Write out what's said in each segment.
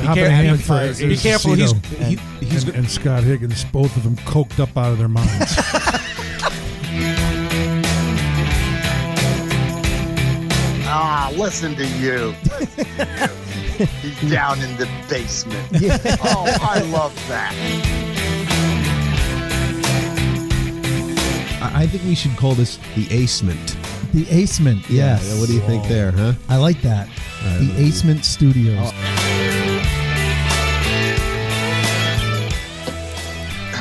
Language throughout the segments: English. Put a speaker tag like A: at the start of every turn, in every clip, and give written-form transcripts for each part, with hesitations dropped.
A: Be careful. He's
B: and Scott Higgins, both of them coked up out of their minds.
C: Listen to you. He's down in the basement. Yeah. Oh, I love that.
D: I think we should call this the Acement.
E: The Acement, yes.
D: Yeah, what do you think there, huh?
E: I like that. The Acement Studios.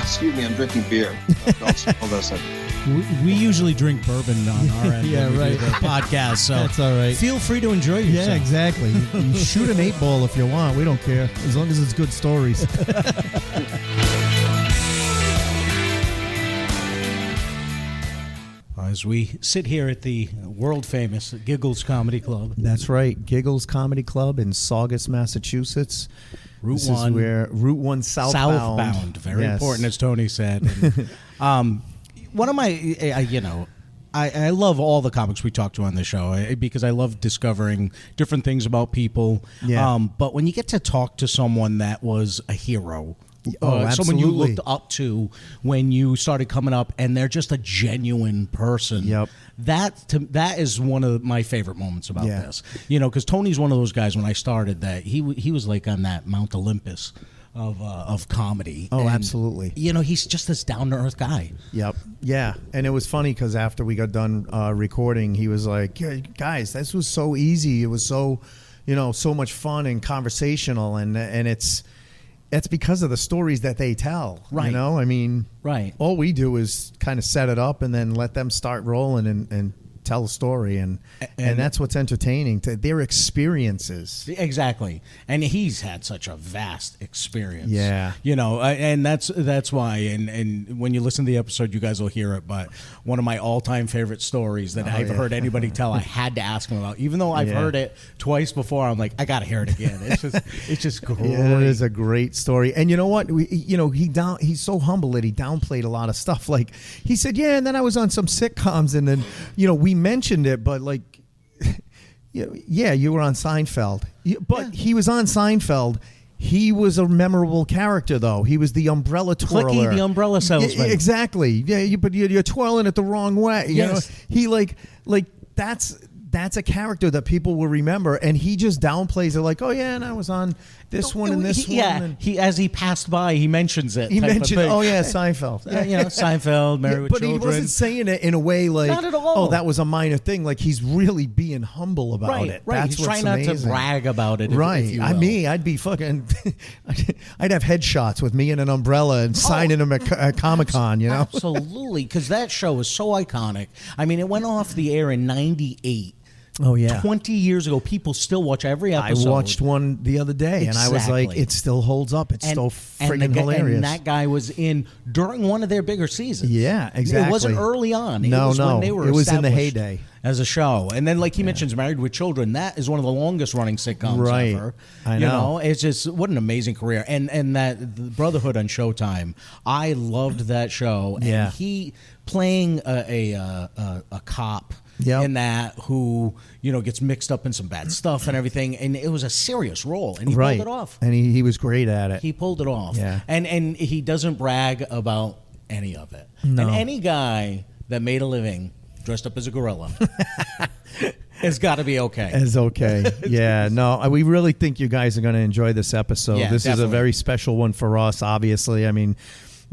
C: Excuse me, I'm drinking beer. Hold on a second.
A: We usually drink bourbon on our end.
E: Yeah,
A: when we
E: right.
A: do the podcast, so
E: That's all right.
A: feel free to enjoy yourself.
E: Yeah, exactly. You shoot an 8-ball if you want. We don't care, as long as it's good stories.
A: As we sit here at the world-famous Giggles Comedy Club.
E: That's right. Giggles Comedy Club in Saugus, Massachusetts.
A: Route 1.
E: This is where Route 1 southbound.
A: Very important, as Tony said. And, one of my, I love all the comics we talk to on the show because I love discovering different things about people.
E: Yeah.
A: But when you get to talk to someone that was a hero, someone you looked up to when you started coming up, and they're just a genuine person.
E: Yep.
A: That is one of my favorite moments about this. Because Tony's one of those guys. When I started, that he was like on that Mount Olympus of comedy.
E: Oh,
A: and,
E: absolutely.
A: He's just this down to earth guy.
E: Yep. Yeah. And it was funny because after we got done recording, he was like, yeah, guys, this was so easy. It was so, so much fun and conversational, and that's because of the stories that they tell.
A: Right. Right.
E: All we do is kind of set it up and then let them start rolling and tell a story, and that's what's entertaining to their experiences.
A: Exactly. And he's had such a vast experience.
E: Yeah.
A: And that's why, and when you listen to the episode, you guys will hear it, but one of my all-time favorite stories that I've heard anybody tell, I had to ask him about. Even though I've heard it twice before, I'm like, I got to hear it again. It's just great.
E: Yeah, it is a great story. And you know what? He's so humble that he downplayed a lot of stuff. Like, he said, yeah, and then I was on some sitcoms, and then, we mentioned it, but like, yeah, you were on Seinfeld. But he was on Seinfeld. He was a memorable character, though. He was the umbrella twirler.
A: Clicky, the umbrella salesman.
E: Yeah, exactly. Yeah, but you're twirling it the wrong way.
A: Yes.
E: He like that's a character that people will remember, and he just downplays it like, oh yeah, and I was on this one and this one.
A: Yeah,
E: and
A: as he passed by, he mentions it.
E: He mentioned, oh yeah, Seinfeld.
A: Seinfeld, Married with
E: but
A: Children.
E: He wasn't saying it in a way like,
A: not at all.
E: Oh, that was a minor thing. Like, he's really being humble about it.
A: Right.
E: That's
A: He's
E: what's
A: trying
E: amazing.
A: not to brag about it.
E: Right.
A: If you will.
E: I'd be fucking. I'd have headshots with me and an umbrella and signing them at Comic-Con.
A: Absolutely, because that show is so iconic. I mean, it went off the air in '98.
E: Oh, yeah.
A: 20 years ago, people still watch every episode.
E: I watched one the other day, and I was like, it still holds up. It's still friggin' hilarious.
A: And that guy was in during one of their bigger seasons.
E: Yeah, exactly.
A: It wasn't early on.
E: No,
A: it was when they were
E: it was in the
A: established
E: heyday.
A: As a show. And then, like he mentions, Married with Children, that is one of the longest running sitcoms ever.
E: I know.
A: It's just, what an amazing career. And that the Brotherhood on Showtime, I loved that show. And he playing a cop in that who gets mixed up in some bad stuff and everything, and it was a serious role, and he pulled it off,
E: and he was great at it.
A: He pulled it off.
E: And
A: he doesn't brag about any of it.
E: No.
A: And any guy that made a living dressed up as a gorilla it's got to be okay.
E: It's okay. Yeah, no, we really think you guys are going to enjoy this episode. This is a very special one for us, obviously. I mean,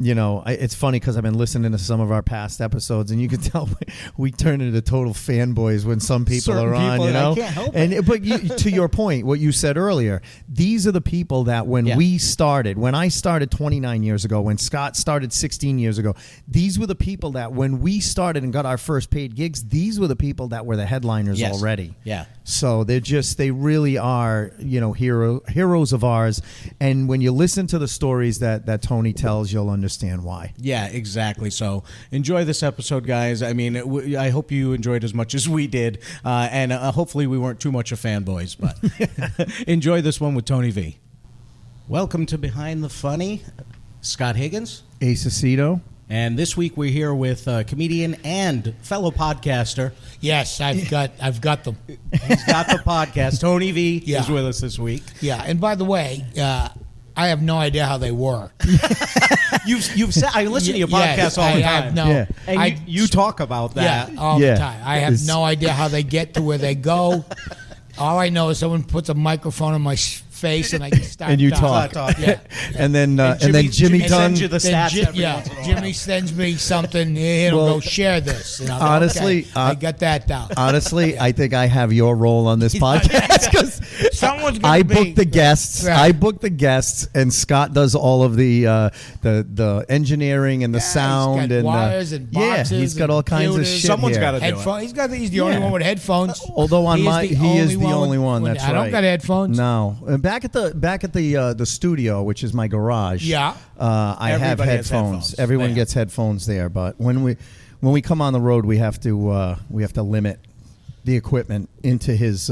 E: it's funny because I've been listening to some of our past episodes, and you can tell we turn into total fanboys when some people are on.
A: I can't help it.
E: But to your point, what you said earlier, these are the people that when I started 29 years ago, when Scott started 16 years ago, these were the people that when we started and got our first paid gigs, these were the people that were the headliners already.
A: Yeah.
E: So they really are, heroes of ours. And when you listen to the stories that Tony tells, you'll understand why.
A: Yeah, exactly. So enjoy this episode, guys. I mean, I hope you enjoyed as much as we did. And hopefully we weren't too much of fanboys, but enjoy this one with Tony V. Welcome to Behind the Funny. Scott Higgins.
E: Ace Aceto.
A: And this week we're here with comedian and fellow podcaster.
F: Yes, I've got them.
A: He's got the podcast. Tony V
F: Yeah.
A: is with us this week.
F: Yeah, and by the way, I have no idea how they work.
A: You've said I listen to your podcast all the time. And you talk about that.
F: Yeah, all the time. I have no idea how they get to where they go. All I know is someone puts a microphone on my face and I can start
E: and you
F: talking.
E: talk.
F: Yeah.
E: And then Jimmy Dunn
A: sends you the stats every once in a while.
F: Jimmy sends me something. He'll go share this. And I'm
E: honestly,
F: okay, I got that down.
E: Honestly, I think I have your role on this podcast because I book the guests.
F: Right.
E: I book the guests, and Scott does all of the engineering and the sound
F: he's got
E: and
F: wires and boxes.
E: he's got all kinds of
F: computers.
E: shit.
A: Someone's
E: here.
A: got to do it.
F: He's the only one with headphones.
E: Although he is the only one.
F: with-
E: That's
F: I
E: right.
F: don't got headphones.
E: No, back at the studio, which is my garage.
F: Yeah.
E: I have
A: Everybody has
E: headphones.
A: headphones.
E: Everyone
A: Yeah.
E: gets headphones there, but when we come on the road, we have to limit the equipment into his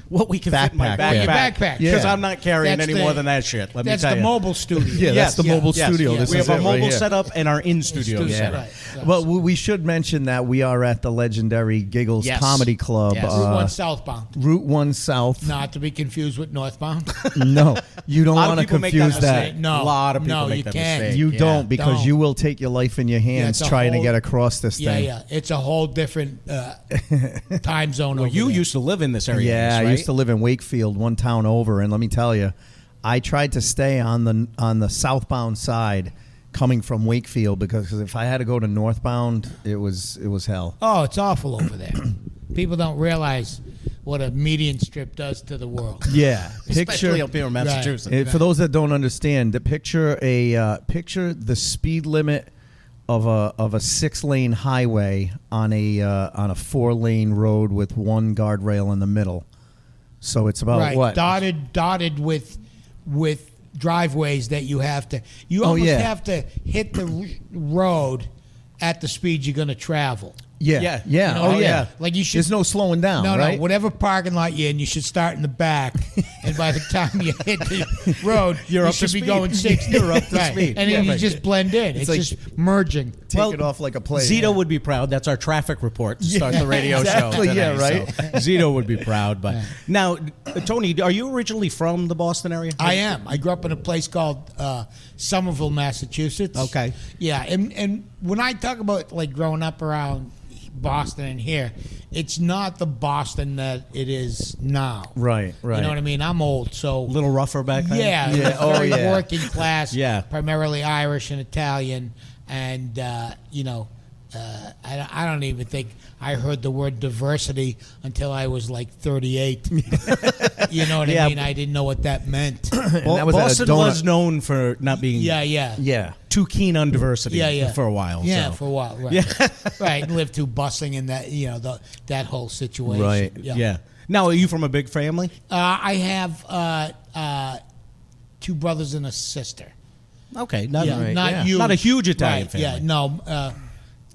A: What we can fit in my
E: Backpack,
A: backpack.
F: yeah. Your backpack.
A: Because
E: Yeah.
A: I'm not carrying
F: That's
A: any more than that shit. Let me
F: That's
A: tell
F: the
A: you.
F: mobile studio.
E: Yeah, that's the mobile studio.
F: yes.
E: This
A: We
E: is
A: have a
E: it right
A: mobile
E: here.
A: setup and our in-studio
F: Yeah.
A: setup.
F: Right.
E: Well, we should mention that we are at the legendary Giggles
A: Yes.
E: Comedy Club,
A: Yes.
F: Route 1 southbound.
E: Route 1 South.
F: Not to be confused with northbound.
E: No, you don't
A: A lot of
E: want to
A: people make
E: confuse
A: that
E: that.
A: mistake.
F: No.
A: A lot of people
F: No,
A: make
F: you
A: that
F: can't.
A: mistake.
E: You
A: Yeah.
E: don't, because
F: Don't.
E: you will take your life in your hands
F: it's a
E: trying to
F: whole-
E: get across this thing.
F: Yeah. It's a whole different time zone
A: Well,
F: over
A: you
F: there.
A: used to live in this area.
E: Yeah,
A: right?
E: I used to live in Wakefield, one town over, and let me tell you, I tried to stay on the southbound side, coming from Wakefield, because if I had to go to northbound, it was hell.
F: Oh, it's awful over there. People don't realize what a median strip does to the world.
E: Yeah,
A: Especially up here in Massachusetts.
E: For those that don't understand, picture the speed limit of a 6-lane highway on a 4-lane road with one guardrail in the middle. So it's about what?
F: Dotted with driveways that you have to. You almost have to hit the road at the speed you're going to travel.
E: Yeah.
F: You know, Like you should.
E: There's no slowing down.
F: No,
E: right?
F: whatever parking lot you're in, you should start in the back, and by the time you hit the road,
A: You're
F: you
A: up to
F: should be
A: speed.
F: going 60.
A: You're up to
F: Right.
A: speed.
F: And then
A: Yeah.
F: you just blend in. It's
E: like-
F: just merging.
E: Take it off like a plane.
A: Zito would be proud. That's our traffic report to start the radio
E: exactly,
A: show.
E: yeah,
A: today.
E: right.
A: So Zito would be proud. But now, Tony, are you originally from the Boston area?
F: I am. I grew up in a place called Somerville, Massachusetts.
A: Okay.
F: Yeah, and when I talk about like growing up around Boston and here, it's not the Boston that it is now.
E: Right.
A: Right.
F: You know what I mean? I'm old, so
A: A little rougher back then?
F: yeah,
E: Yeah.
F: it was very
E: Oh, yeah.
F: working class.
A: Yeah.
F: Primarily Irish and Italian, and I don't even think I heard the word diversity until I was like 38. You know what
A: Yeah.
F: I mean? I didn't know what that meant.
E: And that was at a
A: Boston
E: donut-
A: was known for not being
E: Yeah.
A: too keen on diversity
F: Yeah.
A: for a while.
F: Yeah,
A: so.
F: for a while, right? Right, and live through busing and that, that whole situation.
E: Right.
A: Yeah. Now, are you from a big family?
F: I have 2 brothers and a sister.
A: Okay. Not,
F: Yeah, not
E: yeah.
F: huge.
A: Not a huge Italian
F: Right,
A: family.
F: Yeah, no.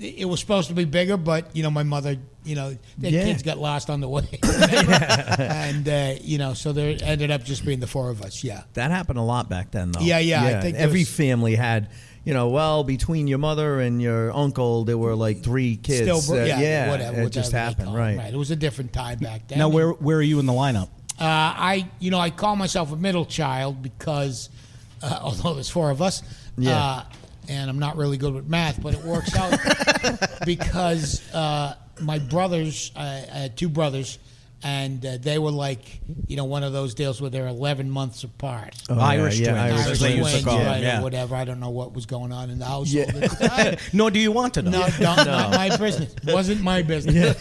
F: It was supposed to be bigger, but my mother, their kids got lost on the way, and so there ended up just being the 4 of us. Yeah.
E: That happened a lot back then, though.
F: Yeah. I think
E: every family had, between your mother and your uncle, there were like 3 kids.
F: still,
E: It just
F: they
E: happened,
F: call it.
E: right?
F: Right. It was a different time back then.
A: Now, where are you in the lineup?
F: I call myself a middle child because, although there's 4 of us, and I'm not really good with math, but it works out because my brothers, I had 2 brothers, and they were like, one of those deals where they're 11 months apart.
A: Irish twins.
E: Irish
A: as they used to
F: twins,
A: call them.
F: right,
A: Yeah.
F: or whatever. I don't know what was going on in the household at the time.
A: Nor do you want to know.
F: Not my business. Wasn't my business.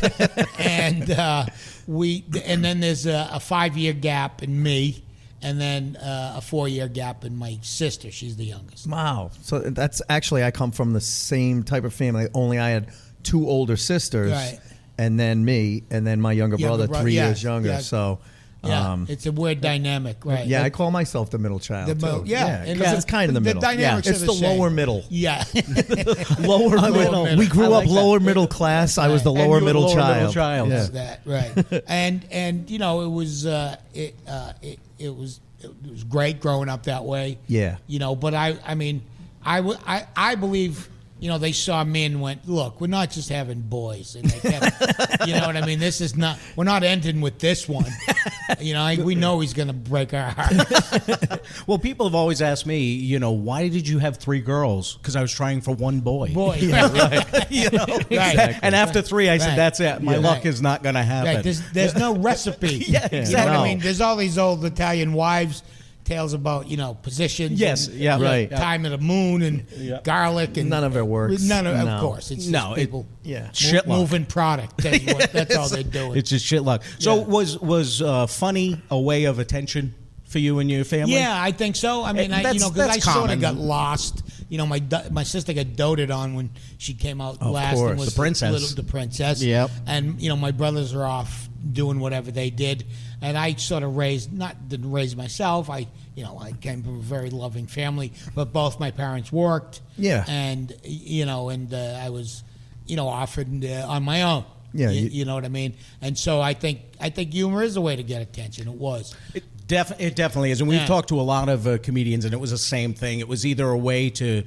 F: And and then there's a 5-year gap in me, and then a 4-year gap in my sister. She's the youngest.
E: Wow. So that's actually, I come from the same type of family, only I had 2 older sisters,
F: Right.
E: and then me, and then my younger brother, 3 years younger.
F: yeah.
E: So,
F: Yeah, it's a weird dynamic, right?
E: I call myself the middle child,
F: The middle-
E: too.
F: yeah,
E: because it's kind of the middle.
F: dynamics
E: It's
F: are
E: the
F: the same.
E: lower middle.
F: Yeah.
A: Lower middle.
E: We grew
A: I
E: up
A: like that.
E: lower middle class. I was the
A: And
E: lower
A: you were
E: middle
A: lower
E: child.
A: middle child.
E: Yeah.
F: That right, and it was it was great growing up that way.
E: Yeah.
F: But I believe they saw me and went, look, we're not just having boys. And they kept, you know what I mean? This is not, we're not ending with this one. We know he's going to break our hearts.
A: Well, people have always asked me, why did you have 3 girls? Because I was trying for one boy.
F: Yeah,
A: right.
F: Right.
A: And after 3, I said,
F: Right.
A: that's it. My luck is not going to happen.
F: Right. There's no recipe.
A: Yeah, exactly.
F: You know what I mean? There's all these old Italian wives tales about positions.
A: Yes,
F: and,
A: yeah, right.
F: Time of the moon and garlic and
E: None of it works.
F: Of course, it's just people.
A: Shit luck.
F: Moving product. That's all they're doing.
A: It's just shit luck. So was funny a way of attention for you and your family?
F: Yeah, I think so. I mean, because I sort of got lost. My sister got doted on when she came out last.
E: Course.
F: And was
A: The princess.
F: the princess.
A: Yep.
F: And my brothers are off doing whatever they did, and I sort of didn't raise myself. I came from a very loving family, but both my parents worked.
E: Yeah.
F: And I was offered on my own.
E: Yeah,
F: you know what I mean. And so I think humor is a way to get attention. It was.
A: It definitely is. And we've talked to a lot of comedians, and it was the same thing. It was either a way to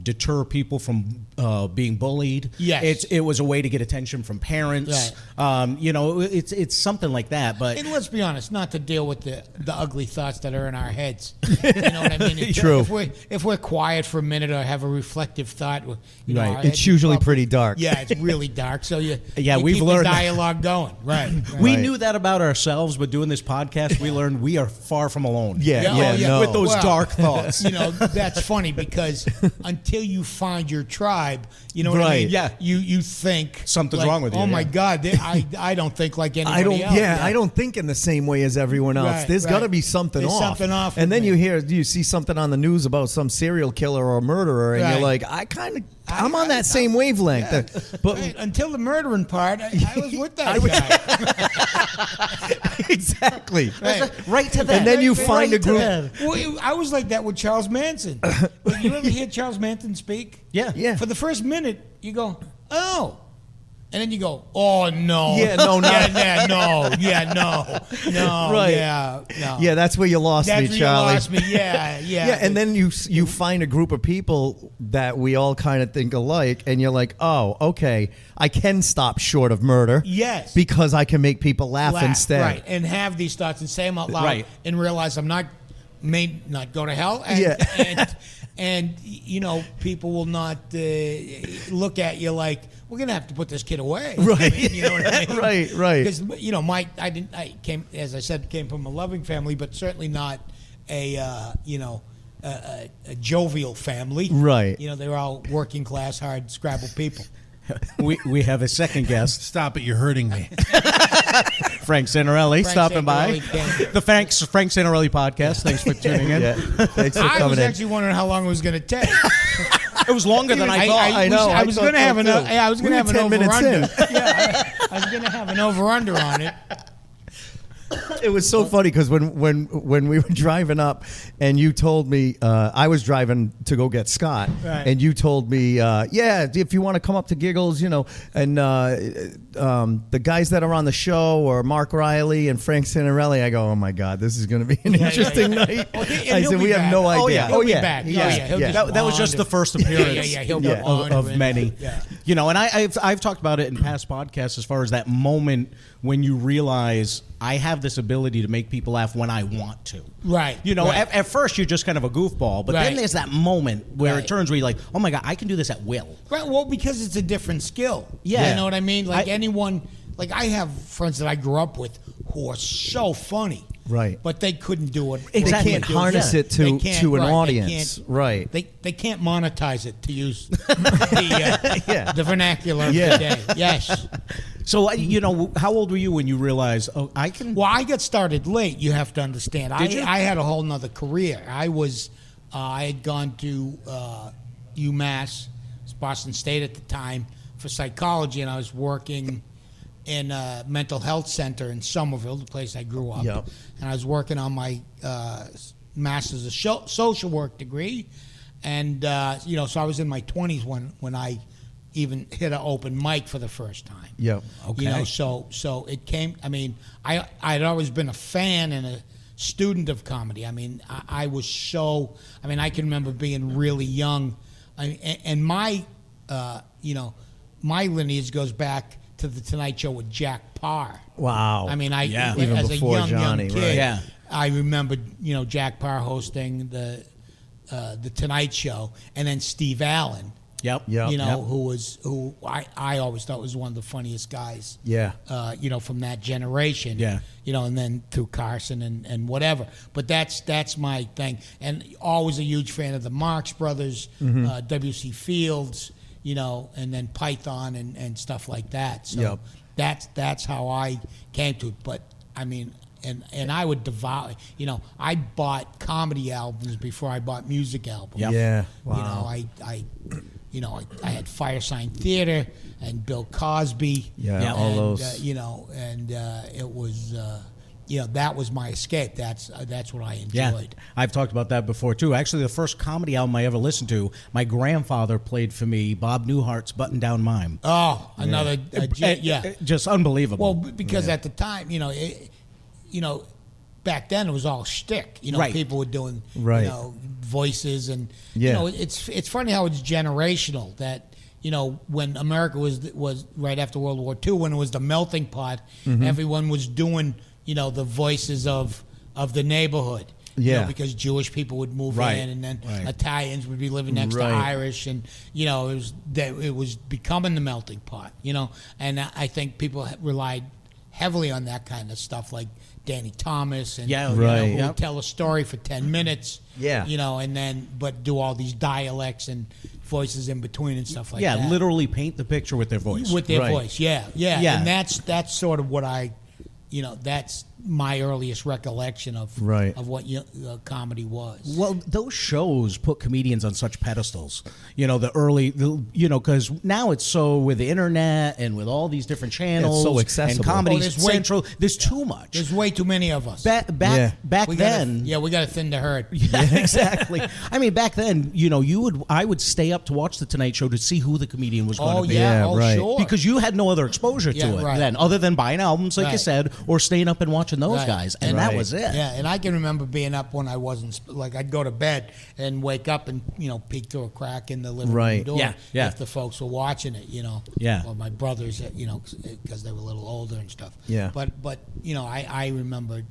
A: deter people from being bullied.
F: Yes.
A: It was a way to get attention from parents.
F: Right.
A: It's something like that. But
F: And let's be honest, not to deal with the ugly thoughts that are in our heads. You know what I mean?
E: True.
F: If we're quiet for a minute or have a reflective thought, our
E: Right.
F: heads
E: It's usually
F: probably-
E: pretty dark.
F: Yeah, it's really dark. So you
A: we've
F: keep
A: learned
F: the
A: that.
F: dialogue going. Right.
A: we
E: Right.
A: knew that about ourselves, but doing this podcast, we learned we are far from alone.
E: No.
A: With those
F: Well,
A: dark thoughts.
F: That's funny because until you find your tribe, you know what I
E: Right.
F: mean?
A: Yeah.
F: You think
A: Something's
F: like,
A: wrong with you,
F: Oh my
A: yeah.
F: God, I don't think like anybody else.
E: I don't think in the same way as everyone else.
F: Right,
E: There's
F: right.
E: got to be something
F: There's
E: off.
F: something off
E: And
F: with
E: then
F: me.
E: you see something on the news about some serial killer or murderer, and you're
F: Right.
E: like, I'm on that same wavelength. But
F: Right, until the murdering part, I was with that guy.
E: exactly.
A: Right to that.
E: And then you find a
A: Right to
E: group.
A: that.
F: Well, I was like that with Charles Manson. You ever hear Charles Manson speak?
A: Yeah.
E: Yeah.
F: For the first minute, you go, oh. And then you go, oh, no.
E: Yeah, no, no.
F: no.
E: Right.
F: Yeah, no.
E: Yeah, that's where you lost
F: That's
E: me,
F: where
E: Charlie.
F: you lost me, yeah.
E: Yeah, and then you find a group of people that we all kind of think alike, and you're like, oh, okay, I can stop short of murder.
F: Yes.
E: Because I can make people laugh instead.
F: Right, and have these thoughts and say them out loud
A: Right.
F: and realize may not go to hell. And,
E: Yeah.
F: and people will not look at you like, we're going to have to put this kid away.
E: Right.
F: I mean, you know what I mean?
E: Right.
F: Because, I came, as I said, came from a loving family, but certainly not a jovial family.
E: Right.
F: They were all working class, hard scrabble people.
A: We have a second guest,
B: Stop it, you're hurting me.
A: Frank Santarelli, stopping by.
F: Santarelli.
A: The Frank Santarelli podcast. Thanks for tuning in.
E: Yeah. Thanks for
F: I
E: coming
F: was
E: in.
F: actually wondering how long it was going to take.
A: It was longer than I thought.
E: I know.
F: I was
E: thought
F: going to
E: so,
F: have an.
E: too.
F: I was going to
E: We
F: have
E: were
F: an
E: 10 minutes
F: over-under.
E: in.
F: Yeah, I was going to have an over-under on it.
E: It was so funny because when we were driving up and you told me I was driving to go get Scott,
F: Right.
E: and you told me if you want to come up to Giggles, and the guys that are on the show or Mark Riley and Frank Santarelli, I go, oh my God, this is going to be an interesting night.
F: Well,
E: I said we have no idea.
F: He'll be back. He'll
E: yeah.
F: just
A: That was just the first appearance
F: He'll go on
A: of
F: and-
A: many.
F: Yeah.
A: And I've talked about it in past podcasts as far as that moment when you realize I have this ability to make people laugh when I want to.
F: Right.
A: At first you're just kind of a goofball, but then
F: Right.
A: there's that moment where
F: Right.
A: it turns where you're like, oh my God, I can do this at will.
F: Right. Well, because it's a different skill.
A: Yeah.
F: You know what I mean? Like
A: I-
F: anyone, like I have friends that I grew up with who are so funny.
E: Right.
F: But they couldn't do it.
E: They
A: Exactly.
E: can't harness it to
F: They can't,
E: an
F: right, they
E: audience.
F: can't-
E: Right.
F: They can't monetize it, to use the vernacular of
E: Yeah.
F: the day. Yes.
A: So, how old were you when you realized, oh, I can...
F: Well, I got started late. You have to understand.
A: Did you?
F: I had a whole nother career. I had gone to UMass, Boston State at the time, for psychology, and I was working in a mental health center in Somerville, the place I grew up.
E: Yep.
F: And I was working on my master's of social work degree, and so I was in my 20s when I even hit an open mic for the first time.
E: Yep.
A: Okay.
F: So it came. I mean, I'd always been a fan and a student of comedy. I mean, I was so. I mean, I can remember being really young, and my, my lineage goes back to the Tonight Show with Jack Parr.
E: Wow.
F: I mean,
E: Even
F: as
E: before
F: a young
E: Johnny,
F: kid,
E: right.
A: Yeah.
F: I remember, Jack Parr hosting the Tonight Show, and then Steve Allen.
A: Yep.
F: Who I always thought was one of the funniest guys.
E: Yeah.
F: From that generation.
A: Yeah.
F: And then through Carson and whatever. But that's my thing. And always a huge fan of the Marx Brothers, W.C. Fields, and then Python and stuff like that. So that's how I came to it. But I mean, and I would devour. I bought comedy albums before I bought music albums.
A: Yep.
E: Yeah. Wow.
F: I had Firesign Theater and Bill Cosby.
E: Yeah, all those.
F: It was, that was my escape. That's what I enjoyed.
A: Yeah, I've talked about that before too. Actually, the first comedy album I ever listened to, my grandfather played for me Bob Newhart's "Button Down Mime."
F: Oh, another
A: just unbelievable.
F: Well, because at the time, back then it was all shtick.
A: Right.
F: People were doing voices and it's funny how it's generational that when America was right after World War II, when it was the melting pot, everyone was doing the voices of the neighborhood. Because Jewish people would move in, and then Italians would be living next to Irish, and it was becoming the melting pot. And I think people relied heavily on that kind of stuff, like Danny Thomas, and who would tell a story for 10 minutes. And then but do all these dialects and voices in between and stuff like that.
A: Yeah, literally paint the picture with their voice.
F: With their voice, yeah. And that's sort of what that's my earliest recollection of what comedy was.
A: Well, those shows put comedians on such pedestals. Because now it's so with the internet and with all these different channels,
E: it's so accessible.
A: And Comedy
F: there's
A: Central. There's too much.
F: There's way too many of us.
A: Back then,
F: we got to thin the herd.
A: Yeah, exactly. I mean, back then, I would stay up to watch the Tonight Show to see who the comedian was going to be.
F: Sure.
A: Because you had no other exposure to it then, other than buying albums, like you said, or staying up and watching those guys, and that was it.
F: Yeah, and I can remember being up when I wasn't I'd go to bed and wake up and peek through a crack in the living room door if the folks were watching it, or my brothers, because they were a little older and stuff.
E: Yeah.
F: But I remember,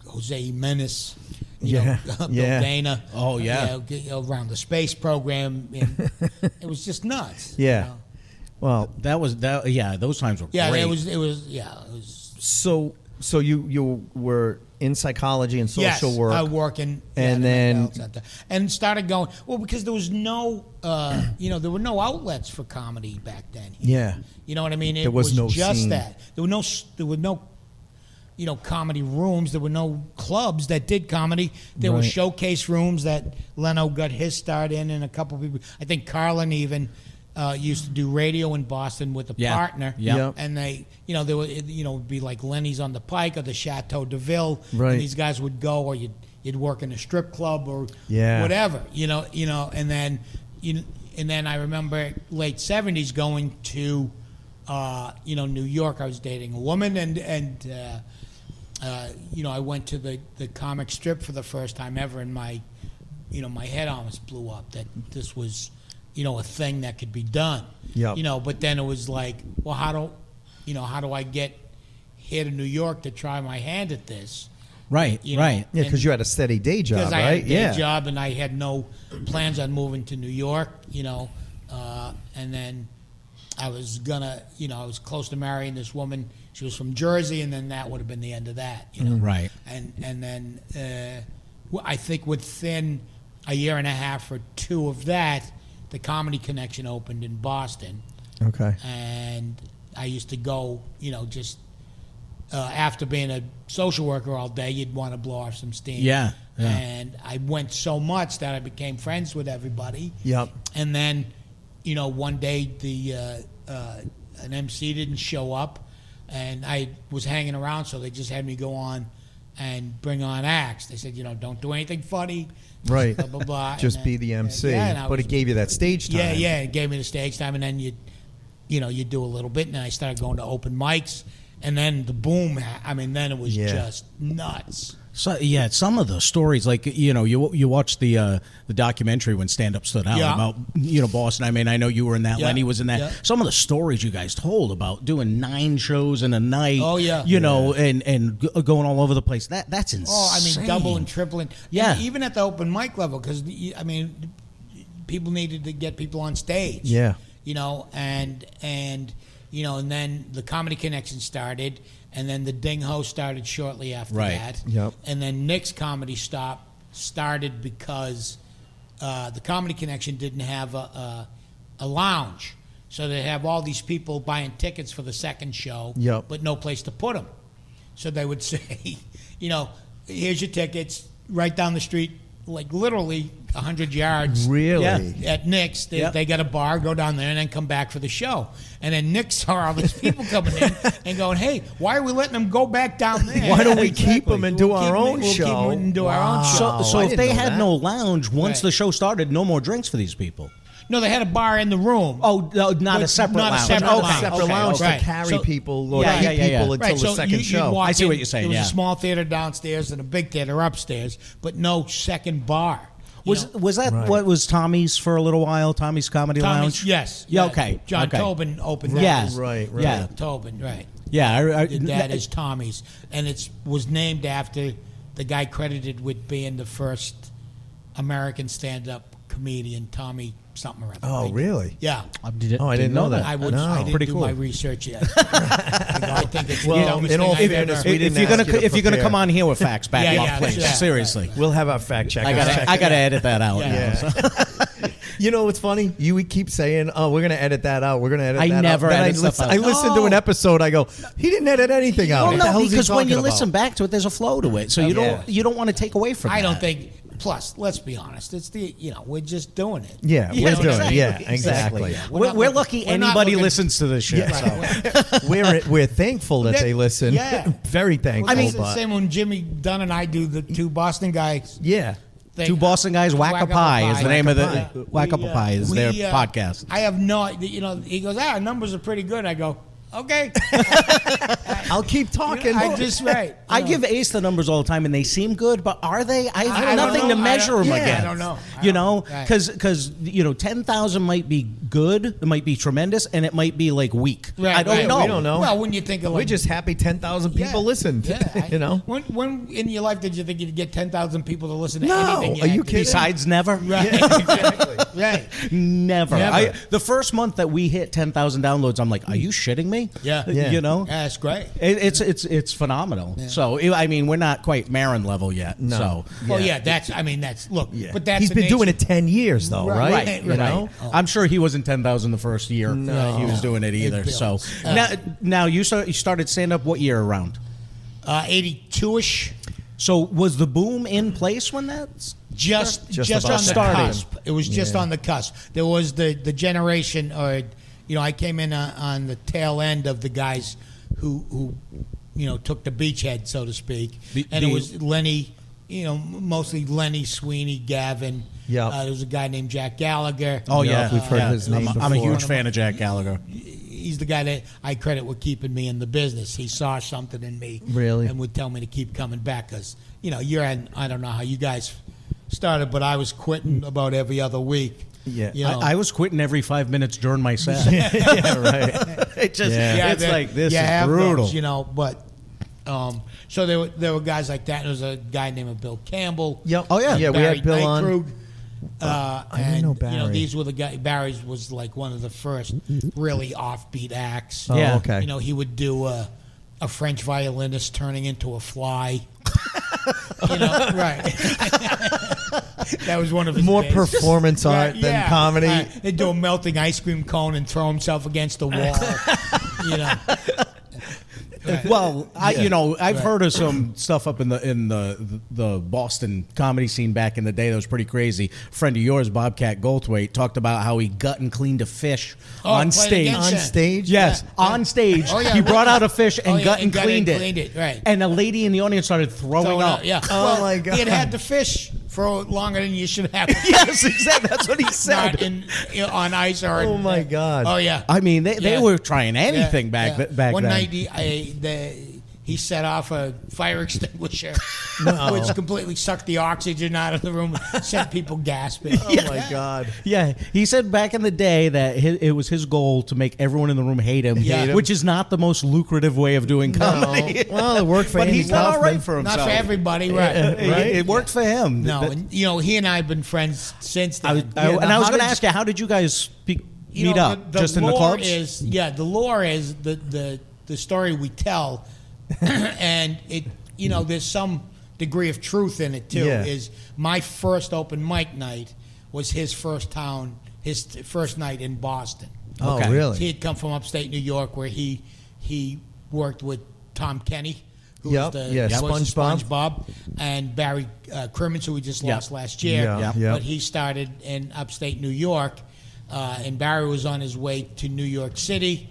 F: Jose Jimenez, Bill Dana.
A: Oh yeah.
F: Around the space program, and it was just nuts.
E: Yeah. Well,
A: those times were great.
F: It was.
E: So you were in psychology and social work.
F: I work in
E: and then
F: and started going because there was no there were no outlets for comedy back then.
E: Yeah,
F: you know what I mean.
E: There was no
F: just
E: scene.
F: that there were no comedy rooms. There were no clubs that did comedy. There were showcase rooms that Leno got his start in, and a couple of people. I think Carlin even. Used to do radio in Boston with a partner, and they, there would, it'd be like Lenny's on the Pike or the Chateau de Ville. And these guys would go, or you'd work in a strip club or whatever, and then I remember late '70s going to, New York. I was dating a woman, and I went to the comic strip for the first time ever, and my head almost blew up that this was. A thing that could be done. But then it was like, well, how do I get here to New York to try my hand at this?
A: Right.
E: Yeah, because you had a steady day job,
F: because I had a day job, and I had no plans on moving to New York. And then I was gonna, I was close to marrying this woman. She was from Jersey, and then that would have been the end of that.
A: Right.
F: And then I think within a year and a half or two of that. The Comedy Connection opened in Boston.
E: Okay.
F: And I used to go, just after being a social worker all day, you'd want to blow off some steam.
A: Yeah.
F: And I went so much that I became friends with everybody.
E: Yep.
F: And then, one day an MC didn't show up, and I was hanging around, so they just had me go on and bring on acts. They said, don't do anything funny.
E: Right.
F: Blah, blah, blah.
E: Just be the MC. But it gave you that stage time.
F: Yeah, it gave me the stage time, and then you do a little bit, and then I started going to open mics, and then the boom. Then it was just nuts.
A: So yeah, some of the stories, like you watched the documentary when Stand Up Stood Out about Boston. I mean, I know you were in that. Lenny was in that. Yeah. Some of the stories you guys told about doing 9 shows in a night.
F: Oh yeah,
A: and going all over the place. That's insane.
F: Oh, I mean, doubling, tripling.
A: Yeah,
F: and even at the open mic level, because I mean, people needed to get people on stage.
E: Yeah,
F: and then the Comedy Connection started. And then the Ding Ho started shortly after that.
E: Yep.
F: And then Nick's Comedy Stop started because the Comedy Connection didn't have a lounge. So they have all these people buying tickets for the second show, but no place to put them. So they would say, here's your tickets, right down the street, like literally 100 yards.
E: Really?
F: At Nick's, they got a bar, go down there, and then come back for the show. And then Nick saw all these people coming in and going, hey, why are we letting them go back down there?
E: Why don't we keep them and do our own
F: show?
E: We'll
F: keep them and do our own show.
A: So if they had no lounge, once the show started, no more drinks for these people.
F: No, they had a bar in the room.
A: Oh, not a separate lounge.
E: Separate lounge to carry people or keep people until the second show.
A: I see what you're saying.
F: There was a small theater downstairs and a big theater upstairs, but no second bar.
A: Was that what was Tommy's for a little while? Tommy's Comedy Lounge?
F: Yes.
A: Yeah, okay.
F: John Tobin opened that.
A: Yes.
E: Right.
F: Yeah, Tobin, right.
A: Yeah. I
F: did that as Tommy's. And it was named after the guy credited with being the first American stand-up comedian, Tommy something or other.
E: Oh, really?
F: Yeah.
E: I didn't know that.
F: I didn't
A: Pretty
F: do
A: cool.
F: my research yet. I think it's
E: in all fairness,
A: if you're gonna come on here with facts, back
F: Yeah,
A: up,
F: yeah,
A: please.
F: yeah.
A: Seriously,
E: we'll have our fact check.
A: I gotta edit that out.
F: Yeah.
E: You know what's funny? You keep saying, "Oh, we're gonna edit that out. We're gonna edit
A: I
E: that
A: never
E: out." Then
A: edit stuff out.
E: I listen to an episode. I go, "He didn't edit anything out."
A: Well,
E: What the hell
A: no,
E: is he
A: because when you
E: talking
A: listen
E: about?
A: back to it, there's a flow to it, so you don't want to take away from.
F: I
A: that.
F: don't think. Plus, let's be honest. It's we're just doing it.
E: Yeah,
F: You
E: we're
F: know what I'm
E: doing it.
F: saying?
E: Yeah, exactly.
F: Yeah.
A: We're lucky anybody listens to this shit. So.
E: We're thankful that they listen.
F: Yeah.
E: Very thankful.
F: I mean, it's the same when Jimmy Dunn and I do the two Boston guys.
E: Yeah.
A: Two Boston guys, Whack a Pie is the name of the Whack Up a Pie is their podcast.
F: I have no, he goes, our numbers are pretty good. I go, okay.
E: I'll keep talking.
A: I give Ace the numbers all the time, and they seem good, but are they? I have nothing to measure them against.
F: I don't know.
A: Because 10,000 might be good, it might be tremendous, and it might be like weak.
F: Right,
A: I don't know.
E: We don't know.
F: Well, when you think of
E: we're just happy 10,000 people listened.
F: Yeah, When in your life did you think you'd get 10,000 people to listen to
E: No,
F: anything?
E: are you kidding?
A: Besides never.
F: Right. Exactly. Right.
A: Never. The first month that we hit 10,000 downloads, I'm like, are you shitting me?
F: Yeah.
A: Yeah,
F: that's great.
A: It's phenomenal. Yeah. So I mean, we're not quite Marin level yet.
E: No.
A: So
F: well, that's look. Yeah. But that's
E: he's been doing it 10 years though, right?
F: You know,
A: I'm sure he wasn't 10,000 the first year.
E: No,
A: he was doing it either. So now you started stand up what year around?
F: 82ish.
A: So was the boom in place when that's
F: just on the cusp? It was just on the cusp. There was the generation, or I came in on the tail end of the guys who took the beachhead, so to speak, and it was Lenny, mostly Lenny, Sweeney, Gavin.
E: Yeah,
F: there was a guy named Jack Gallagher.
A: Oh yeah,
E: we've heard his name.
A: I'm a huge fan of Jack Gallagher.
F: He's the guy that I credit with keeping me in the business. He saw something in me,
E: really,
F: and would tell me to keep coming back because I don't know how you guys started, but I was quitting about every other week.
E: Yeah,
A: I was quitting every 5 minutes during my set.
E: Yeah, right.
A: It's like this is brutal,
F: those, but. So there were guys like that. There was a guy named Bill Campbell.
E: Yep. Oh yeah,
F: Barry
E: we had Bill
F: Nightkrug.
E: I didn't know Barry.
F: These were the guys. Barry's was like one of the first really offbeat acts.
E: Oh, yeah. Okay.
F: He would do a French violinist turning into a fly. Right. That was one of his
E: more
F: bits.
E: Performance art than comedy.
F: He'd do a melting ice cream cone and throw himself against the wall. Right.
A: Well, I've heard of some stuff up in the Boston comedy scene back in the day that was pretty crazy. A friend of yours, Bobcat Goldthwait, talked about how he gut and cleaned a fish on stage.
F: On
E: stage?
A: Yes, on stage.
F: Oh, yeah,
A: he brought out a fish and gut and cleaned
F: it. Right.
A: And a lady in the audience started throwing up.
F: Yeah.
E: Oh, my God.
F: He had the fish for longer than you should have.
A: Yes, exactly. That's what he said.
F: Not on ice or.
E: Oh, my God.
F: Oh, yeah.
A: I mean, they were trying anything back then.
F: One night he set off a fire extinguisher, which completely sucked the oxygen out of the room, sent people gasping.
E: Oh my God!
A: Yeah, he said back in the day that it was his goal to make everyone in the room hate him, which is not the most lucrative way of doing comedy.
E: No. Well, it worked for
A: but
E: Andy
A: he's done all right for
F: Not
A: himself.
F: for everybody, right?
A: It worked for him.
F: No, and he and I have been friends since then.
A: I was going to ask you, how did you guys meet up? Just in the clubs?
F: The lore is the story we tell, and it there's some degree of truth in it too.
E: Yeah.
F: Is my first open mic night was his first night in Boston.
E: Oh,
A: Okay.
E: really?
F: He had come from upstate New York, where he worked with Tom Kenny, who was SpongeBob, and Barry Crimmins, who we just lost last year.
E: Yeah.
F: But he started in upstate New York, and Barry was on his way to New York City,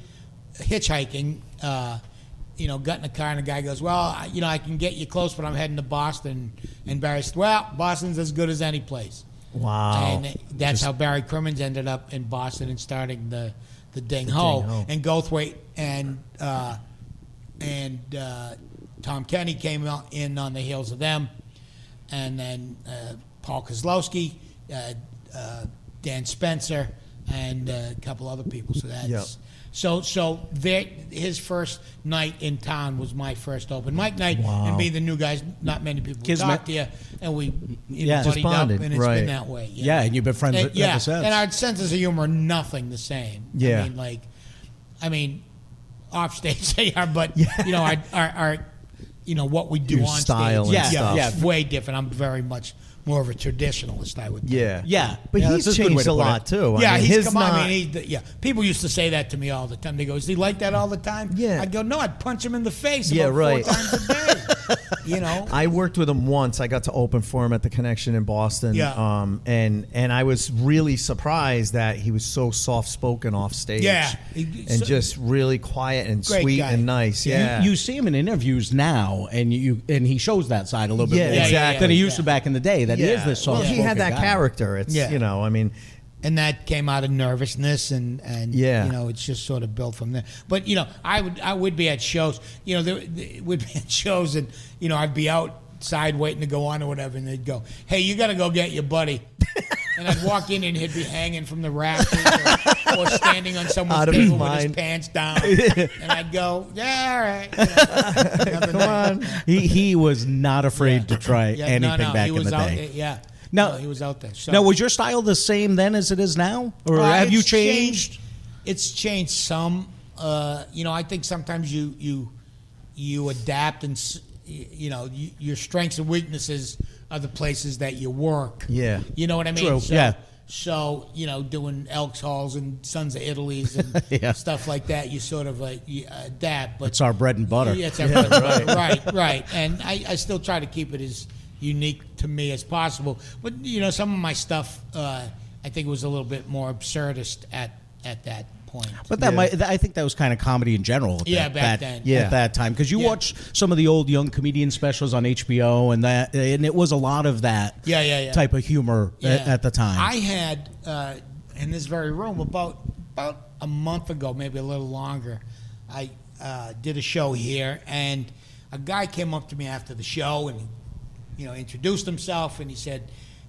F: hitchhiking. Got in a car, and the guy goes, "Well, I can get you close, but I'm heading to Boston." And Barry said, "Well, Boston's as good as any place."
E: Wow.
F: And that's how Barry Crimmins ended up in Boston and starting the Ding Ho. And Goldthwait and Tom Kenny came in on the heels of them, and then Paul Kozlowski, Dan Spencer, and a couple other people. So that's his first night in town was my first open mic night, and being the new guys, not many people would talk to you, and we buddied up, and it's been that way.
A: Yeah, and you've been friends ever since.
F: And our senses of humor are nothing the same.
E: Yeah.
F: I mean, off stage they are, but our what we do
E: Your
F: on
E: style
F: stage,
E: and stuff.
F: is way different. I'm very much more of a traditionalist, I would think.
A: Yeah.
E: But
A: Yeah, that's
E: he's
A: a good way
E: changed
A: to
E: a
A: put
E: lot
A: it.
E: too.
F: Yeah,
E: he's not.
F: People used to say that to me all the time. They go, "Is he like that all the time?"
E: Yeah.
F: I'd go, "No, I'd punch him in the face
E: Yeah,
F: about
E: right.
F: 4 times a day."
E: I worked with him once. I got to open for him at the Connection in Boston.
F: Yeah.
E: And I was really surprised that he was so soft spoken off stage.
F: Yeah.
E: And just really quiet and
F: Great
E: sweet
F: guy.
E: and nice. Yeah.
A: You see him in interviews now, and he shows that side a little bit
E: Yeah,
A: more
E: exactly.
A: than he used to back in the day. That he is this
E: Well,
A: soft.
E: he had that character. It's
F: and that came out of nervousness, and it's just sort of built from there. But I would be at shows. There would be at shows, and I'd be outside waiting to go on or whatever, and they'd go, "Hey, you got to go get your buddy." And I'd walk in, and he'd be hanging from the rafters or standing on someone's table with his pants down. And I'd go, "Yeah, all right."
E: Come on.
A: He was not afraid to try anything back in the day.
F: Now he was out there. So,
A: now, was your style the same then as it is now, or have you changed?
F: It's changed some. I think sometimes you adapt, and your strengths and weaknesses are the places that you work.
E: Yeah.
F: You know what I mean?
A: True.
F: So, doing Elks Halls and Sons of Italy's and stuff like that, you sort of adapt. But
A: It's our bread and butter.
F: Yeah, it's our bread and butter. Right. And I still try to keep it as unique to me as possible. But, some of my stuff, I think was a little bit more absurdist at that point.
A: But I think that was kind of comedy in general.
F: Back then.
A: At that time, because you watch some of the old young comedian specials on HBO, and it was a lot of that type of humor at the time.
F: I had in this very room about a month ago, maybe a little longer. I did a show here, and a guy came up to me after the show, and he, introduced himself, and he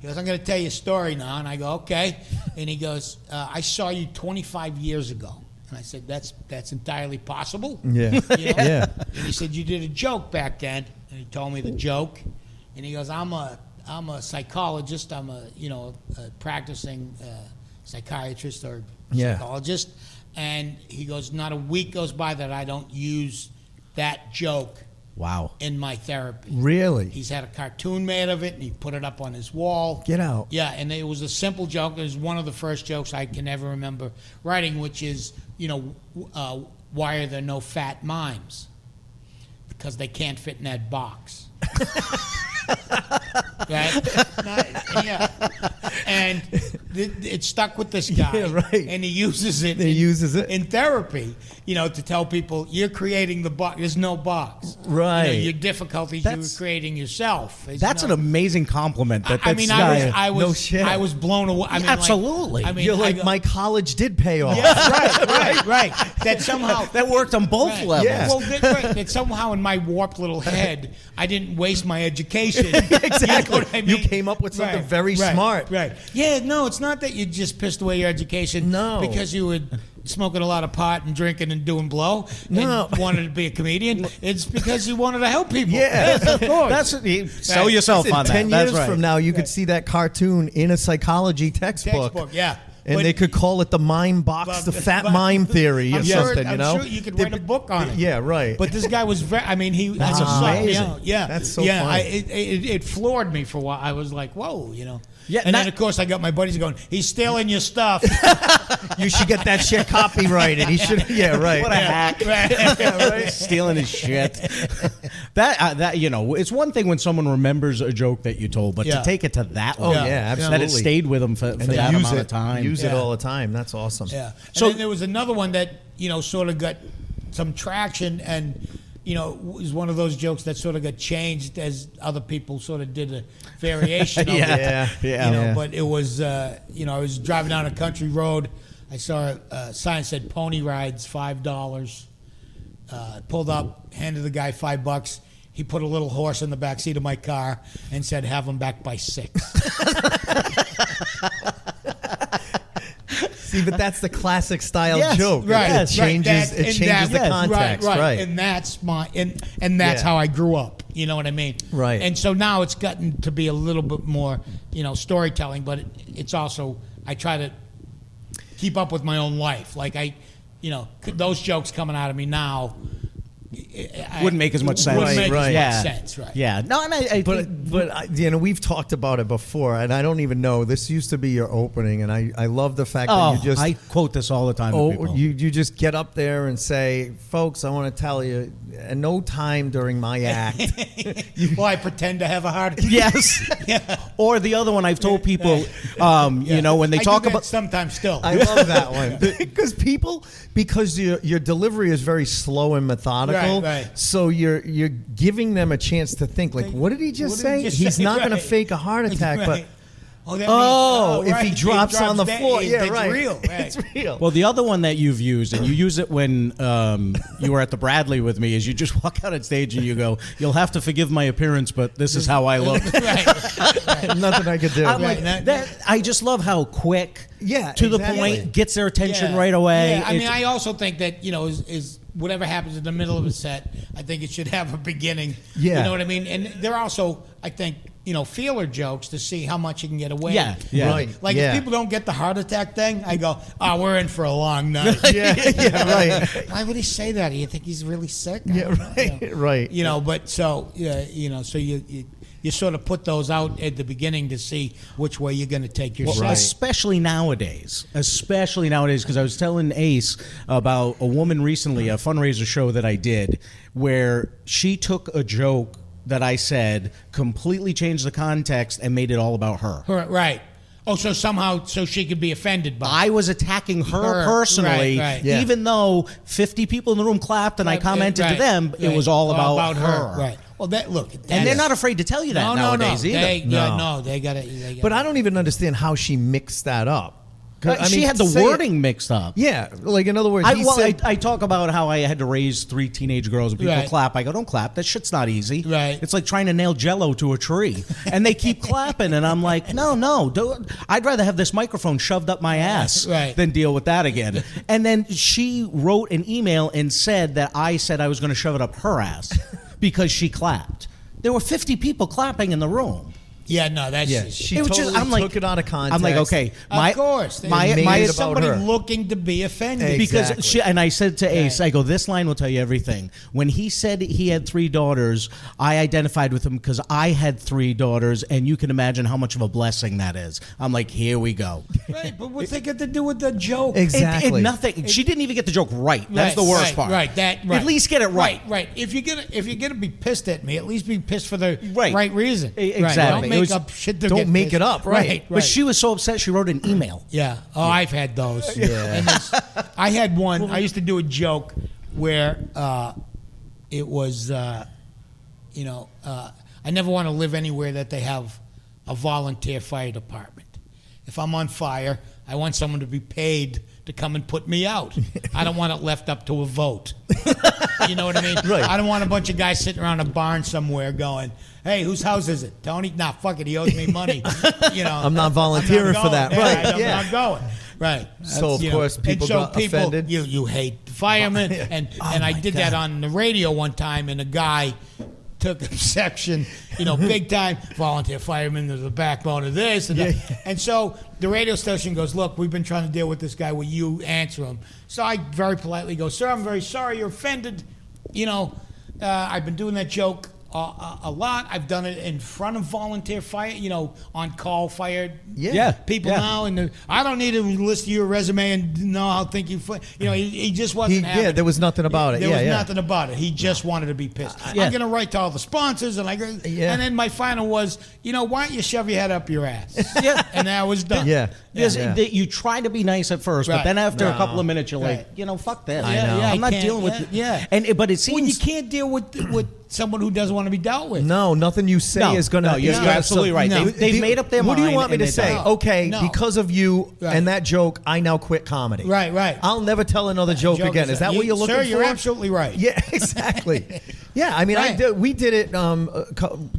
F: goes, "I'm going to tell you a story now." And I go, "Okay." And he goes, "I saw you 25 years ago." And I said, "That's entirely possible."
E: Yeah.
F: And he said, "You did a joke back then." And he told me the joke. And he goes, I'm a psychologist. I'm a practicing psychiatrist or psychologist." And he goes, "Not a week goes by that I don't use that joke."
A: Wow.
F: In my therapy.
E: Really?
F: He's had a cartoon made of it, and he put it up on his wall.
E: Get out.
F: Yeah, and it was a simple joke. It was one of the first jokes I can ever remember writing, which is, why are there no fat mimes? Because they can't fit in that box. Right? Yeah. And it stuck with this guy.
E: Yeah, right.
F: And he uses it.
E: He uses it
F: in therapy, to tell people, you're creating the box. There's no box.
E: Right.
F: your difficulties you were creating yourself.
A: That's an amazing compliment.
F: I
E: No shit.
F: was blown away. I mean,
A: absolutely.
E: You're like, my college did pay off.
F: Yeah, right. That somehow
A: that worked on both levels.
E: Yeah.
F: Well, that somehow in my warped little head, I didn't waste my education.
E: Exactly.
F: You know what I mean?
E: You came up with something very smart.
F: Right. Yeah. No, it's not that you just pissed away your education.
E: No.
F: Because you were smoking a lot of pot and drinking and doing blow.
E: No.
F: And wanted to be a comedian. It's because you wanted to help people.
E: Yeah.
F: Yes, of course.
A: Sell yourself
E: Listen,
A: on that.
E: 10
A: That's
E: years
A: right.
E: from now, you could see that cartoon in a psychology textbook.
F: Yeah.
E: And
F: But-
E: they could call it the mime box, the fat mime theory or something,
F: I'm sure you could write a book on it.
E: Yeah, right.
F: But this guy was very. I mean, he.
E: That's amazing.
F: Yeah.
E: That's so
F: Yeah.
E: funny.
F: It floored me for a while. I was like, whoa,
A: Yeah,
F: and then of course I got my buddies going. He's stealing your stuff.
E: You should get that shit copyrighted. He should. Yeah, right.
A: What a hack.
F: Right.
A: Stealing his shit. That it's one thing when someone remembers a joke that you told, but to take it to that
E: Oh,
A: level,
E: yeah,
A: that it
E: absolutely.
A: stayed with them for
E: They
A: that
E: use
A: amount
E: it,
A: of time.
E: Use it
F: Yeah.
E: all the time. That's awesome.
F: Yeah.
A: So-
F: And then there was another one that sort of got some traction and. Was one of those jokes that sort of got changed as other people sort of did a variation of it.
E: Yeah.
F: But it was, I was driving down a country road. I saw a sign that said pony rides $5. Pulled up, handed the guy $5. He put a little horse in the back seat of my car and said, "Have him back by 6."
E: See, but that's the classic style
A: Yes,
E: joke.
F: Right.
E: It changes.
F: Right.
E: It changes the context.
F: Right. And that's and that's how I grew up. You know what I mean?
E: Right.
F: And so now it's gotten to be a little bit more, storytelling, but it's also I try to keep up with my own life. Like those jokes coming out of me now.
A: Wouldn't make as much sense.
F: Wouldn't make
E: Right.
F: as much sense, right?
A: Yeah. No, and I
E: But we've talked about it before, and I don't even know. This used to be your opening, and I love the fact that you just
A: I quote this all the time to people.
E: you just get up there and say, "Folks, I want to tell you, at no time during my act."
F: Well, I pretend to have a heart attack.
A: Yes. Or the other one I've told people, when they
F: I
A: talk
F: do that
A: about
F: sometimes still.
E: I love that one because your delivery is very slow and methodical.
F: Right.
E: So you're giving them a chance to think. Like, what did he just say? He's not going to fake a heart attack, but.
F: That means,
E: if he drops on the floor,
F: it's
E: right.
F: real. Right.
E: It's real.
A: Well, the other one that you've used, and you use it when you were at the Bradley with me, is you just walk out on stage and you go, "You'll have to forgive my appearance, but this is how I look."
F: Right.
E: Nothing I could do.
A: I'm like,
F: Right.
A: that. I just love how quick,
E: Yeah,
A: to the
E: exactly.
A: point, gets their attention
F: Yeah.
A: right away.
F: Yeah, I mean,
A: It's-
F: I also think that is whatever happens in the middle of a set, I think it should have a beginning.
E: Yeah.
F: You know what I mean? And they're also, I think, feeler jokes to see how much you can get away.
A: Yeah.
E: Right.
F: Like
E: Yeah.
F: if people don't get the heart attack thing, I go, "Oh, we're in for a long night."
E: yeah, right.
F: Why would he say that? Do you think he's really sick?
E: Yeah, right, right.
F: But so so you sort of put those out at the beginning to see which way you're going to take your set.
A: Especially nowadays, because I was telling Ace about a woman recently, a fundraiser show that I did, where she took a joke that I said, completely changed the context, and made it all about her.
F: Right. Oh, so somehow, so she could be offended by it.
A: I was attacking her personally,
F: Right.
E: Yeah.
A: even though 50 people in the room clapped and I commented to
F: Right,
A: them, it was all about her.
F: Right. Well, look.
A: And they're not afraid to tell you that nowadays either.
F: They got it.
E: But I don't even understand how she mixed that up.
A: She had the wording mixed up.
E: Yeah, like in other words,
A: I talk about how I had to raise 3 teenage girls and people
F: Right.
A: clap. I go, don't clap. That shit's not easy.
F: Right.
A: It's like trying to nail Jell-O to a tree. And they keep clapping. And I'm like, no. I'd rather have this microphone shoved up my ass than deal with that again. And then she wrote an email and said that I said I was going to shove it up her ass because she clapped. There were 50 people clapping in the room.
F: Yeah, no, that's
E: she
A: It was
E: totally
A: just- I'm like-
E: took it out of context.
A: I'm like, okay,
F: of course.
A: my
E: made it about
F: somebody
E: her.
F: looking to be offended.
E: Exactly.
A: because and I said to Ace, I go, this line will tell you everything. When he said he had 3 daughters, I identified with him because I had 3 daughters, and you can imagine how much of a blessing that is. I'm like, here we go.
F: Right, but what's that got to do with the joke?
E: Exactly.
A: Nothing. She didn't even get the joke right. That's the worst part.
F: Right.
A: At least get it right.
F: Right. If you're gonna be pissed at me, at least be pissed for the
A: Right.
F: right reason.
A: Exactly.
F: Right. Don't
A: It
F: make
A: was-
F: up shit.
E: Don't make it up, right.
A: But she was so upset, she wrote an email.
F: Yeah. Oh, I've had those.
E: Yeah.
F: I had one. I used to do a joke where it was I never want to live anywhere that they have a volunteer fire department. If I'm on fire, I want someone to be paid to come and put me out. I don't want it left up to a vote. You know what I mean?
E: Right.
F: I don't want a bunch of guys sitting around a barn somewhere going, "Hey, whose house is it? Tony? Nah, fuck it. He owes me money."
E: I'm not volunteering for that. Right.
F: I'm not going. Right.
E: So, of course, people got offended.
F: You hate the firemen. And I did that on the radio one time, and a guy took exception, big time. Volunteer firemen are the backbone of this. And, and so the radio station goes, "Look, we've been trying to deal with this guy. Will you answer him?" So I very politely go, "Sir, I'm very sorry you're offended. I've been doing that joke a lot. I've done it in front of volunteer fire, on call fire people now. And I don't need to list your resume and know how think you. He just wasn't.
E: There was nothing about it.
F: There was nothing about it. He just wanted to be pissed. I'm going to write to all the sponsors, and and then my final was, why don't you shove your head up your ass? And that was done.
A: You try to be nice at first, but then after a couple of minutes, you're like, fuck this. I'm not dealing with it. But it seems
F: you can't deal with someone who doesn't want to be dealt with.
E: No, nothing you say is going to.
A: No, you're absolutely right.
F: No.
A: They've made up their mind.
E: What do you want me to say? Okay,
F: No.
E: because of you and that joke, I now quit comedy.
F: Right.
E: I'll never tell another joke again. Is that what you're looking for?
F: Sir, you're absolutely right.
E: Yeah, exactly. I mean, we did it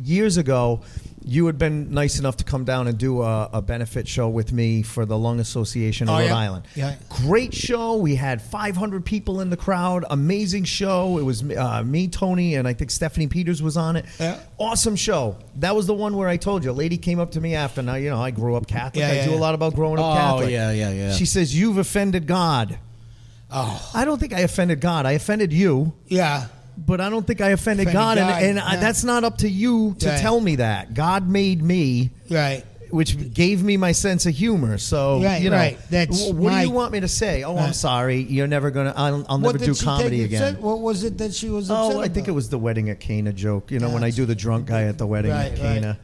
E: years ago. You had been nice enough to come down and do a benefit show with me for the Lung Association of Rhode Island.
F: Yeah.
E: Great show. We had 500 people in the crowd. Amazing show. It was me, Tony, and I think Stephanie Peters was on it. Yeah. Awesome show. That was the one where I told you. A lady came up to me after. Now, I grew up Catholic. I do a lot about growing up Catholic.
A: Oh, yeah.
E: She says, "You've offended God."
F: Oh.
E: I don't think I offended God. I offended you.
F: Yeah.
E: But I don't think I offended God. And that's not up to you to tell me that. God made me, which gave me my sense of humor. So,
F: That's
E: what do you want me to say? Oh, I'm sorry. You're never going to, I'll never do comedy again.
F: What was it that she was upset
E: I think it was the wedding at Cana joke. When I do the drunk guy at the wedding at Cana.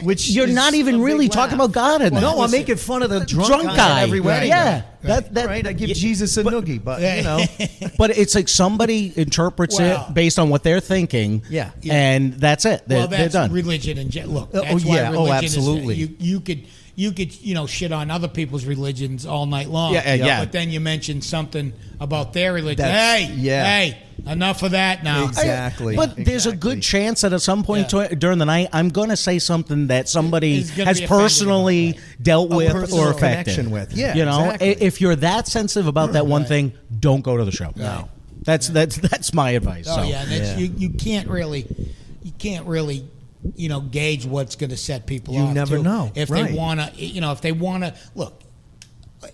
A: Which you're not even really talking about God in that.
E: No, I'm making fun of the drunk guy at every wedding.
A: Yeah.
E: Right. I give Jesus a noogie, but
A: But it's like somebody interprets it based on what they're thinking.
E: Yeah.
A: And that's it. They're done.
F: Religion and look. That's why religion
E: absolutely.
F: Is, you could shit on other people's religions all night long.
A: Yeah.
F: But then you mention something about their religion.
E: That's-
F: Hey, enough of that now.
E: Exactly.
A: But there's a good chance that at some point during the night, I'm going to say something that somebody has personally dealt with or affected.
E: Connection with. Yeah,
A: exactly. If you're that sensitive about that one thing, don't go to the show. No, that's my advice.
F: Oh yeah, and you can't really gauge what's going to set people off.
E: You never know.
F: If they want to, look.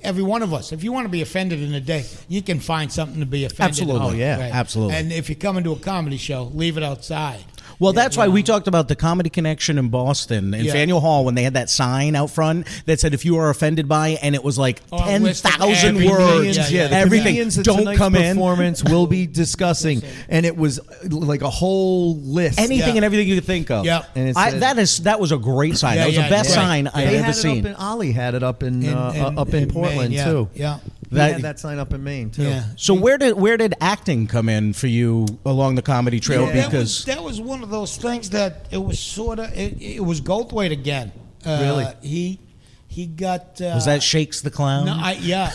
F: Every one of us, if you want to be offended in a day, you can find something to be offended.
A: Absolutely. Absolutely.
F: And if you come into a comedy show, leave it outside.
A: Well, that's why we talked about the Comedy Connection in Boston, in Faneuil Hall, when they had that sign out front that said, "If you are offended by," and it was like 10,000 words.
E: Everything.
A: Don't come in.
E: Performance we'll be discussing, and it was like a whole list.
A: Anything and everything you could think of.
F: Yeah.
E: And
A: that was a great sign. That was the best sign I ever seen.
E: Ollie had it up in Portland
F: Maine,
E: too.
F: Yeah.
E: He had that sign up in Maine too.
F: Yeah.
A: So where did acting come in for you along the comedy trail? Because
F: that was one of those things that it was sort of it was Goldthwait again.
E: Really?
F: He got.
A: Was that Shakes the Clown?
F: No,
E: yeah,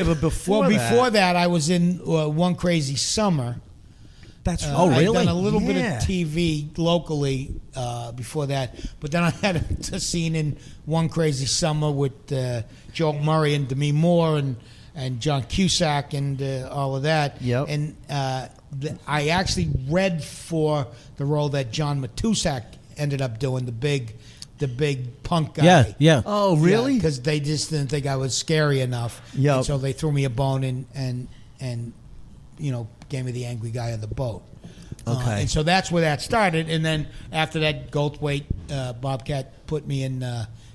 E: but before
F: that, I was in One Crazy Summer.
E: That's right.
A: Oh, really?
F: I'd done a little bit of TV locally before that, but then I had a scene in One Crazy Summer with Joel Murray and Demi Moore and John Cusack and all of that.
E: Yep.
F: And I actually read for the role that John Matusak ended up doing, the big punk guy.
A: Yeah.
E: Oh, really?
F: Because they just didn't think I was scary enough.
E: Yeah.
F: So they threw me a bone and gave me the angry guy on the boat.
E: Okay.
F: And so that's where that started. And then after that, Goldthwait, Bobcat put me in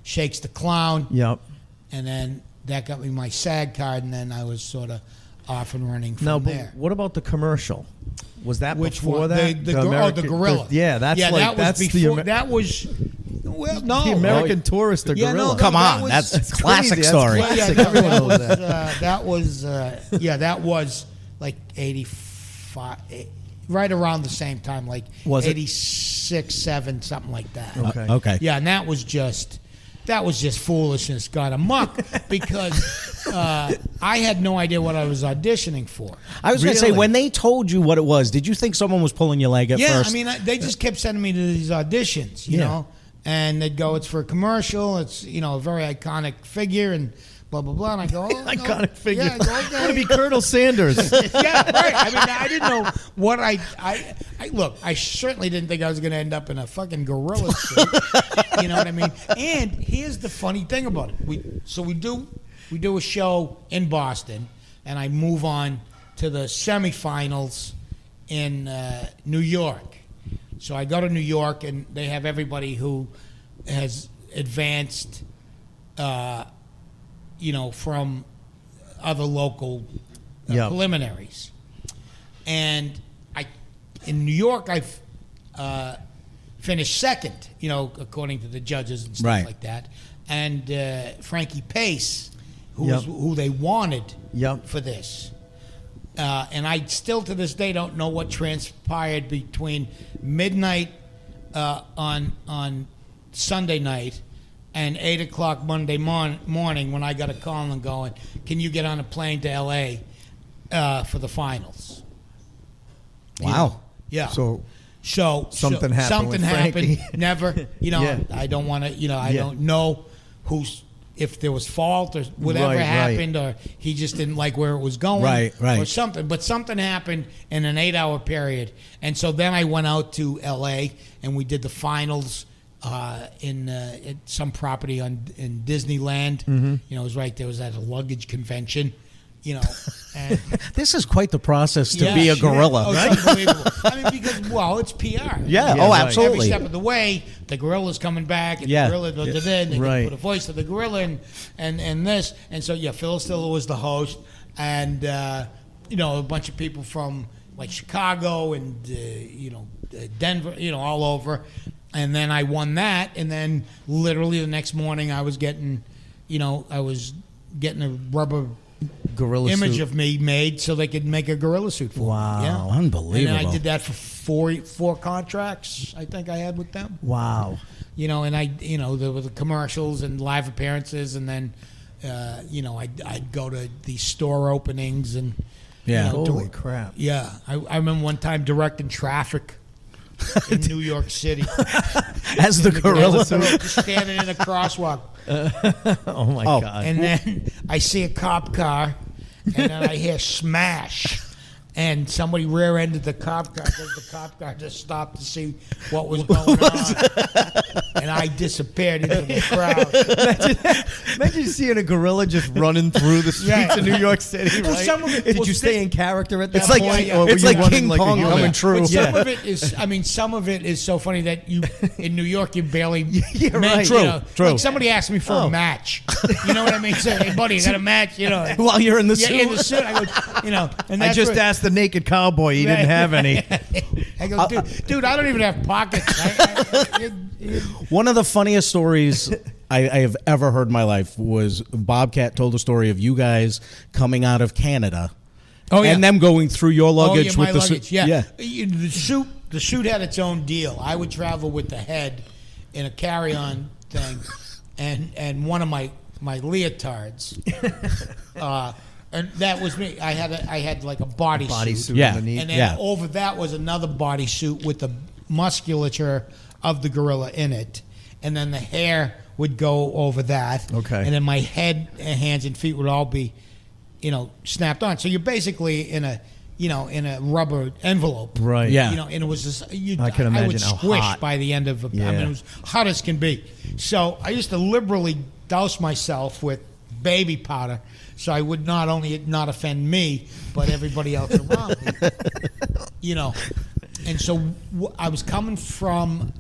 F: Shakes the Clown.
E: Yep.
F: And then that got me my SAG card, and then I was sort of off and running from there.
E: What about the commercial? Was that
F: Which
E: before
F: one?
E: that?
F: The Gorilla.
E: That's
F: before. That was. Well, no.
E: The American Tourist, the Gorilla.
F: No,
A: Come on, that's a classic story.
E: Everyone knows that.
F: That was like 85. right around the same time, like
E: Was it?
F: 86, 7, something like that.
E: Okay.
A: Okay.
F: Yeah, and that was just foolishness gone amok because I had no idea what I was auditioning for.
A: I was going to say, when they told you what it was, did you think someone was pulling your leg at first?
F: I mean, they just kept sending me to these auditions, you know, and they'd go, it's for a commercial, it's, you know, a very iconic figure, and blah, blah, blah. And I go,
E: Iconic figure.
F: Yeah, I go, okay.
E: I want to be Colonel Sanders.
F: Yeah, right. I mean, I didn't know what I look, I certainly didn't think I was going to end up in a fucking gorilla suit. You know what I mean? And here's the funny thing about it. We do a show in Boston, and I move on to the semifinals in New York. So I go to New York, and they have everybody who has advanced, you know, from other local preliminaries. And in New York, I've finished second, you know, according to the judges and stuff like that. And Frankie Pace, who they wanted for this. And I still to this day don't know what transpired between midnight on Sunday night and 8 o'clock Monday morning when I got a call and going, can you get on a plane to L.A. For the finals?
E: Wow.
F: Yeah.
E: So
F: something
E: happened.
F: Something
E: with
F: happened.
E: Frankie.
F: Never. You know, I don't want to. You know, I don't know if there was fault or whatever happened, or he just didn't like where it was going, or something. But something happened in an 8-hour period, and so then I went out to L.A. and we did the finals in at some property in Disneyland.
E: Mm-hmm.
F: You know, it was right there. It was at a luggage convention. You know, and
A: this is quite the process to be a gorilla.
F: Oh, it's unbelievable. I mean, because it's PR.
A: Absolutely.
F: Every step of the way, the gorilla's coming back, and the gorilla goes in, they put a voice to the gorilla, and this, and so Phil Stiller was the host, and you know, a bunch of people from like Chicago and you know, Denver, you know, all over, and then I won that, and then literally the next morning I was getting a rubber
E: gorilla
F: image
E: suit
F: of me made so they could make a gorilla suit for me.
A: Wow, unbelievable.
F: And I did that for four contracts I think I had with them.
E: Wow.
F: You know, and there were the commercials and live appearances, and then you know, I'd go to these store openings and
E: holy crap.
F: Yeah. I remember one time directing traffic in New York City.
A: As the gorilla.
F: Just standing in a crosswalk.
E: Oh my God.
F: And then I see a cop car, and then I hear smash, and somebody rear-ended the cop car because the cop car just stopped to see what was going on. And I disappeared into the crowd.
E: Imagine seeing a gorilla just running through the streets of New York City, right?
F: Some of it,
E: Did you stay in character at that
A: It's like
E: point?
A: it's like King Kong coming true.
F: But some of it is, I mean, some of it is so funny that you in New York you barely
E: right.
A: True.
F: Like somebody asked me for a match. You know what I mean? Say, hey buddy, you got a match? You know,
A: while you're in the suit.
F: in the suit. I go, you know, and
E: I just asked the naked cowboy. He didn't have any.
F: I go, dude, I don't even have pockets.
A: One of the funniest stories I have ever heard in my life was Bobcat told a story of you guys coming out of Canada.
F: Oh, yeah.
A: And them going through your luggage with the
F: luggage.
A: suit.
F: Yeah. The suit had its own deal. I would travel with the head in a carry-on thing, and one of my leotards. And that was me. I had like a bodysuit
E: underneath.
F: And then over that was another bodysuit with the musculature of the gorilla in it, and then the hair would go over that.
E: Okay.
F: And then my head, hands, and feet would all be, you know, snapped on. So you're basically in a rubber envelope.
E: Right.
A: Yeah.
F: You know, and it was just
E: I can imagine
F: would
E: how
F: squish
E: hot.
F: by the end of I mean, it was hot as can be. So I used to liberally douse myself with baby powder, so I would not only not offend me, but everybody else around me. You know, and so I was coming from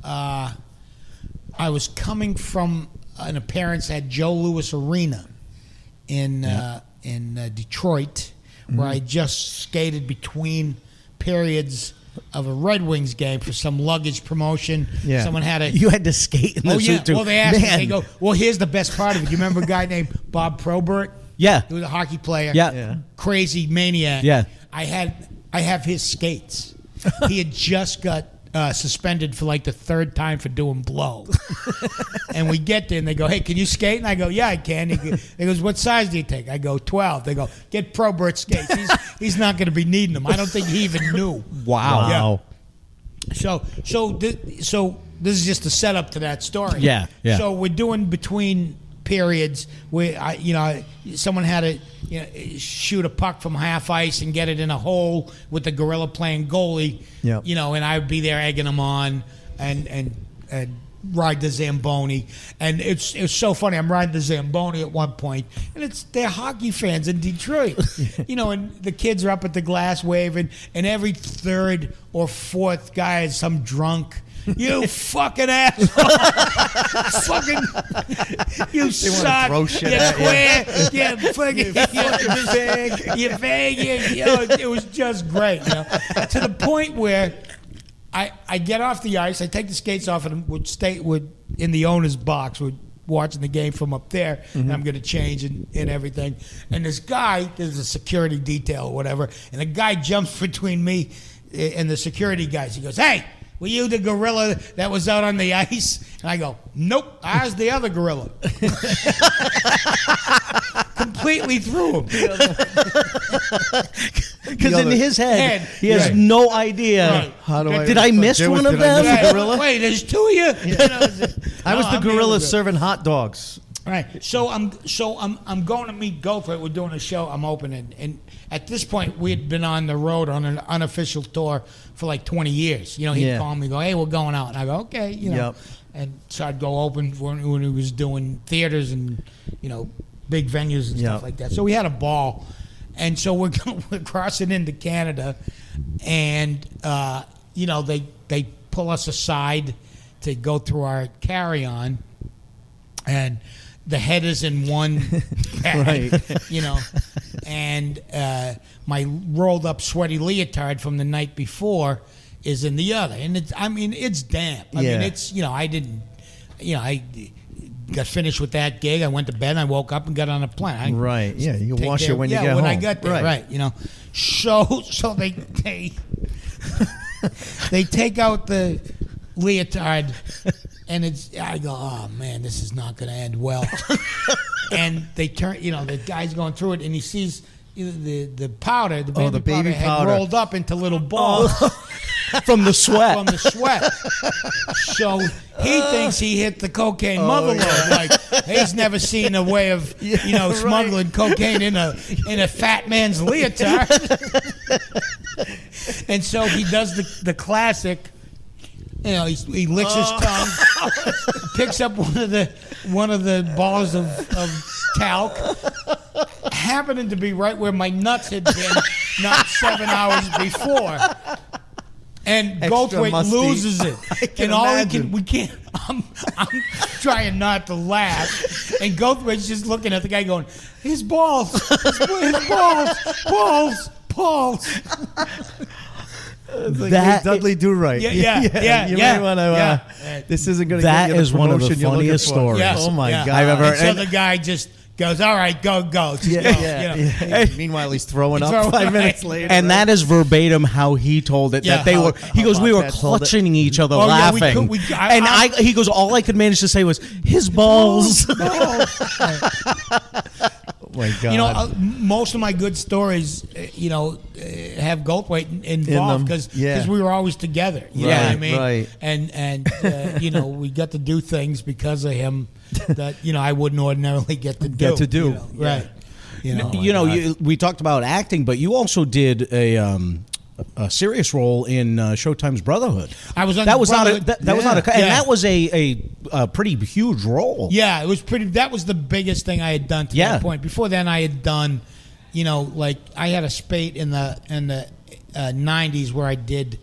F: an appearance at Joe Louis Arena in Detroit, where I just skated between periods of a Red Wings game for some luggage promotion.
E: Yeah.
F: Someone had a...
A: You had to skate in the suit too.
F: Well, they asked me, they go, well, here's the best part of it. You remember a guy named Bob Probert?
A: Yeah.
F: He was a hockey player.
A: Yeah.
F: Crazy maniac.
A: Yeah.
F: I have his skates. He had just got suspended for like the third time for doing blow. And we get there and they go, hey, can you skate? And I go, yeah, I can. He goes, what size do you take? I go, 12. They go, get Pro Bert skates. He's not going to be needing them. I don't think he even knew.
A: Wow.
F: Yeah. So this is just a setup to that story.
A: Yeah.
F: So we're doing between periods where someone had to shoot a puck from half ice and get it in a hole with the gorilla playing goalie.
E: Yep.
F: And I would be there egging them on and ride the Zamboni. And it's so funny. I'm riding the Zamboni at one point, and they're hockey fans in Detroit. And the kids are up at the glass waving, and every third or fourth guy is some drunk. You fucking asshole! Fucking you suck!
E: throw shit
F: You
E: at you.
F: queer! You fucking you fag! It was just great. To the point where I get off the ice, I take the skates off, and would in the owner's box. We're watching the game from up there, and I'm going to change and everything. And this guy, there's a security detail or whatever, and the guy jumps between me and the security guys. He goes, "Hey, were you the gorilla that was out on the ice?" And I go, "Nope, I was the other gorilla." Completely threw him.
A: Because in his head, he has
F: right.
A: no idea.
F: Right.
A: Did I miss one of them?
F: Yeah,
E: gorilla?
F: Wait, there's two of you?
E: I was the
F: I'm
E: gorilla
F: the
E: serving hot dogs.
F: Right. So I'm going to meet Goldthwait. We're doing a show. I'm opening, and at this point we had been on the road on an unofficial tour for like 20 years. He'd call me, go, "Hey, we're going out," and I go, "Okay,"
E: Yep.
F: And so I'd go open when he was doing theaters and big venues and stuff like that. So we had a ball, and so we're crossing into Canada, and they pull us aside to go through our carry-on, and the head is in one bag, and my rolled up sweaty leotard from the night before is in the other, and it's damp. I got finished with that gig. I went to bed, and I woke up and got on a plane.
E: You can wash it when you get home.
F: when I got there, right. So they they take out the leotard, and I go, "Oh man, this is not going to end well." And they turn, the guy's going through it, and he sees the powder, the baby powder had rolled up into little balls.
A: From the sweat.
F: From the sweat. So he thinks he hit the cocaine mother lode. Like he's never seen a way of smuggling cocaine in a fat man's leotard. And so he does the classic. He licks his tongue, picks up one of the balls of talc, happening to be right where my nuts had been not 7 hours before. And Goldthwait loses it, and all we can't. I'm trying not to laugh, and Goldthwait's just looking at the guy, going, "His balls, his balls."
E: It's like Dudley Do Right.
F: Yeah.
E: You may want to. This isn't going to get you the
A: That is one of the
E: promotion you're looking
A: funniest
E: for.
A: stories.
F: Yes,
E: Oh my
F: yeah.
E: God!
A: I've ever.
F: And so
A: and-
F: the guy just goes, "All right, go." Just go,
E: Meanwhile, he's throwing
F: He's
E: up
F: throwing
E: 5
F: up.
E: minutes later.
A: And that is verbatim how he told it.
F: Yeah.
A: That they were. He goes, "We were
E: Bobcat told it.
A: clutching each other,
F: Oh, yeah, we
A: laughing."
F: could-
A: He goes, "All I could manage to say was his balls."
E: Oh my God!
F: Most of my good stories, have Goldthwait involved because we were always together. You know what I mean?
E: Right.
F: And we got to do things because of him that I wouldn't ordinarily get to do. Right.
A: We talked about acting, but you also did a serious role in Showtime's Brotherhood.
F: I was on
A: that was
F: Brotherhood.
A: not a that was not a, and that was a pretty huge role.
F: Yeah, it was pretty. That was the biggest thing I had done to that point. Before then, I had done, like I had a spate in the 90s where I did,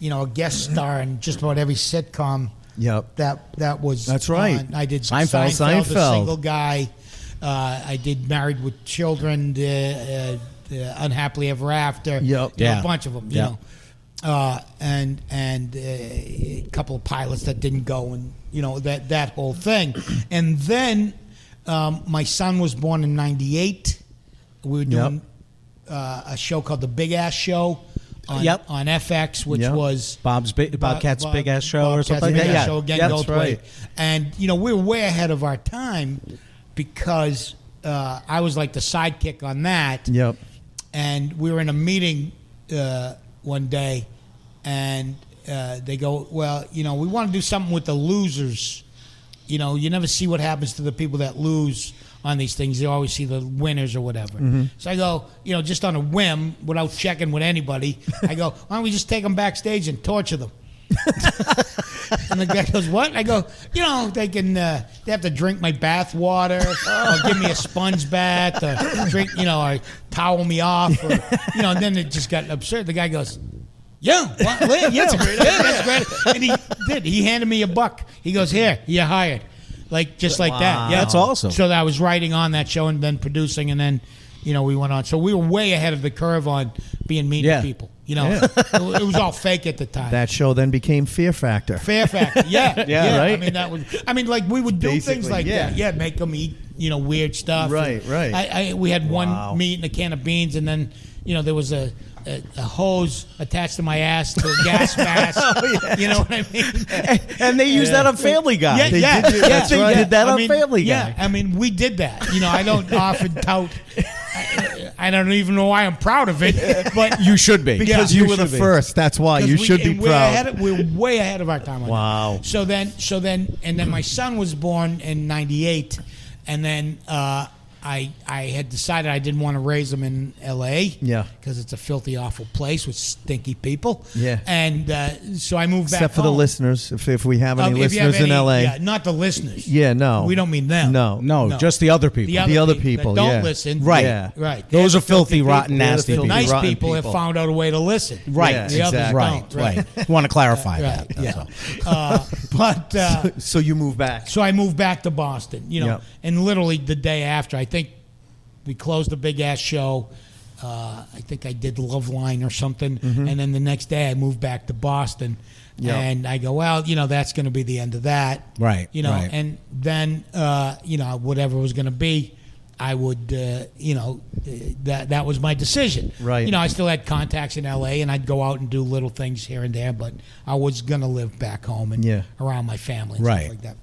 F: a guest star in just about every sitcom.
E: Yep.
F: That was.
E: That's right.
F: I did
A: Seinfeld.
F: The Single Guy. I did Married with Children. Unhappily Ever After.
E: Yep.
F: A bunch of them. You know. And a couple of pilots that didn't go, and that whole thing. And then my son was born in '98. We were doing a show called The Big Ass Show on
A: Yep.
F: on FX, which
E: Yep.
F: was
A: Bob's Bobcat's Big Ass Show or
F: Bobcat's
A: something like
F: Big
A: that.
F: Ass
A: Yeah,
F: Show again,
A: yeah,
F: Gold
A: that's
F: Plate. And we were way ahead of our time because I was like the sidekick on that.
E: Yep.
F: And we were in a meeting one day, and they go, well, we want to do something with the losers. You never see what happens to the people that lose on these things. You always see the winners or whatever.
E: Mm-hmm.
F: So I go, just on a whim, without checking with anybody, I go, why don't we just take them backstage and torture them? And the guy goes, what? I go, they can, they have to drink my bath water, or give me a sponge bath, or drink, or towel me off, or, and then it just got absurd. The guy goes, yeah, that's a great idea. Yeah, that's great. And he did. He handed me $1. He goes, here, you're hired. Just like that. Yeah,
A: That's awesome.
F: So I was writing on that show and then producing, and then, we went on. So we were way ahead of the curve on being mean to people. It was all fake at the time.
E: That show then became Fear Factor.
F: Fear Factor, yeah,
E: Yeah, right?
F: We would do
E: Basically,
F: things like
E: yeah.
F: that. Yeah, make them eat, weird stuff.
E: Right, right.
F: We had
E: Wow.
F: one meat and a can of beans, and then, there was a hose attached to my ass to a gas mask. You know what I mean?
A: And they used that on Family Guy.
F: Yeah,
A: They
F: yeah,
A: did,
F: yeah.
A: they did that on Family Guy.
F: Yeah, we did that. I don't often tout. I don't even know why I'm proud of it, but
A: You should be.
E: Because
A: Yeah,
E: you were the first. That's why. You should be proud.
F: We're way ahead of our time on
E: Wow.
F: that. So then my son was born in '98, and then I had decided I didn't want to raise him in L.A.
E: Yeah.
F: because it's a filthy, awful place with stinky people.
E: Yeah.
F: And so I moved back
E: Except for the
F: home.
E: listeners, if we have any
F: If you have
E: listeners in
F: any-
E: L.A.
F: Yeah, not the listeners.
E: Yeah, no.
F: We don't mean them.
E: No.
A: No, just the other people.
E: The other people,
F: that don't
E: yeah.
F: listen.
A: Right.
E: Yeah.
F: Right.
A: Those
F: They're
A: are filthy, rotten,
E: They're the
A: nasty
E: filthy,
A: people.
F: Nice
E: rotten
F: people have
E: people.
F: found out a way to listen.
A: Right,
E: Yeah,
F: The others
E: exactly.
A: right,
F: don't.
A: right. Want to clarify
F: Right.
A: that. That's
F: Yeah.
A: all.
F: But
E: So you move back.
F: so I moved back to Boston.
E: Yep.
F: And literally the day after, I think we closed the Big Ass Show. I think I did Loveline or something, and then the next day I moved back to Boston.
E: Yep.
F: And I go, well, that's going to be the end of that.
A: Right, right.
F: And then, whatever was going to be, I would, that was my decision.
E: Right.
F: I still had contacts in L.A., and I'd go out and do little things here and there, but I was going to live back home and
E: Yeah.
F: around my family and
A: Right.
F: stuff like that.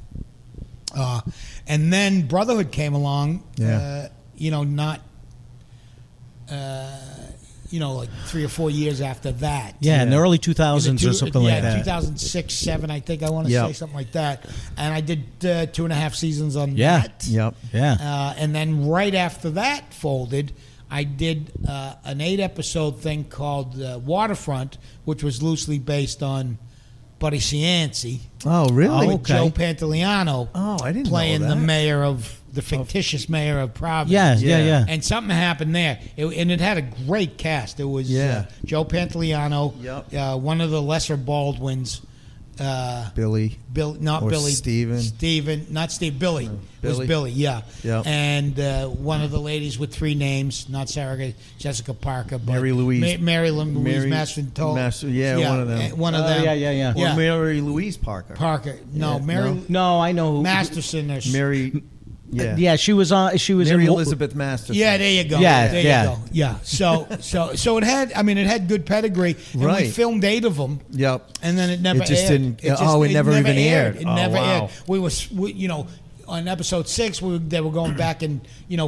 F: And then Brotherhood came along,
E: Yeah.
F: not, like 3 or 4 years after that.
A: Yeah, in the early 2000s or something like that.
F: 2006, 7, I think I want to
E: Yep.
F: say something like that. And I did 2.5 seasons on
A: Yeah.
F: that.
E: Yep.
A: Yeah.
F: And then right after that folded, I did an 8-episode thing called Waterfront, which was loosely based on Buddy Cianci.
E: Oh, really?
F: With Joe Pantoliano
E: Oh, I didn't know
F: playing the
E: that.
F: mayor of the fictitious mayor of Providence.
A: Yeah.
F: And something happened there, and it had a great cast. It was Joe Pantoliano,
E: Yep.
F: one of the lesser Baldwins,
E: Billy.
F: not
E: Or
F: Billy,
E: Steven.
F: not Steve, Billy. It was
E: Billy.
F: Billy, yeah.
E: Yep.
F: And one of the ladies with 3 names, not Sarah Jessica Parker, but
E: Mary Louise.
F: Mary Louise
E: Mary
F: Masterton.
E: one of them.
F: One of them.
A: Yeah.
E: Or Mary Louise Parker.
F: Parker. No,
E: Yeah,
F: Mary
A: No, I know who.
F: Masterson. Or
E: Mary. Yeah.
A: Yeah, she was on. She was
E: Mary
A: in
E: Elizabeth Masterson.
F: Yeah, there you go.
A: Yeah,
F: there
A: yeah.
F: you go. Yeah. So it had. it had good pedigree. And we
E: Right.
F: filmed 8 of them.
E: Yep.
F: And then it never
E: It just
F: aired.
E: didn't- it never even aired.
F: It
E: Oh,
F: never
E: wow.
F: aired. We on episode 6, they were going back and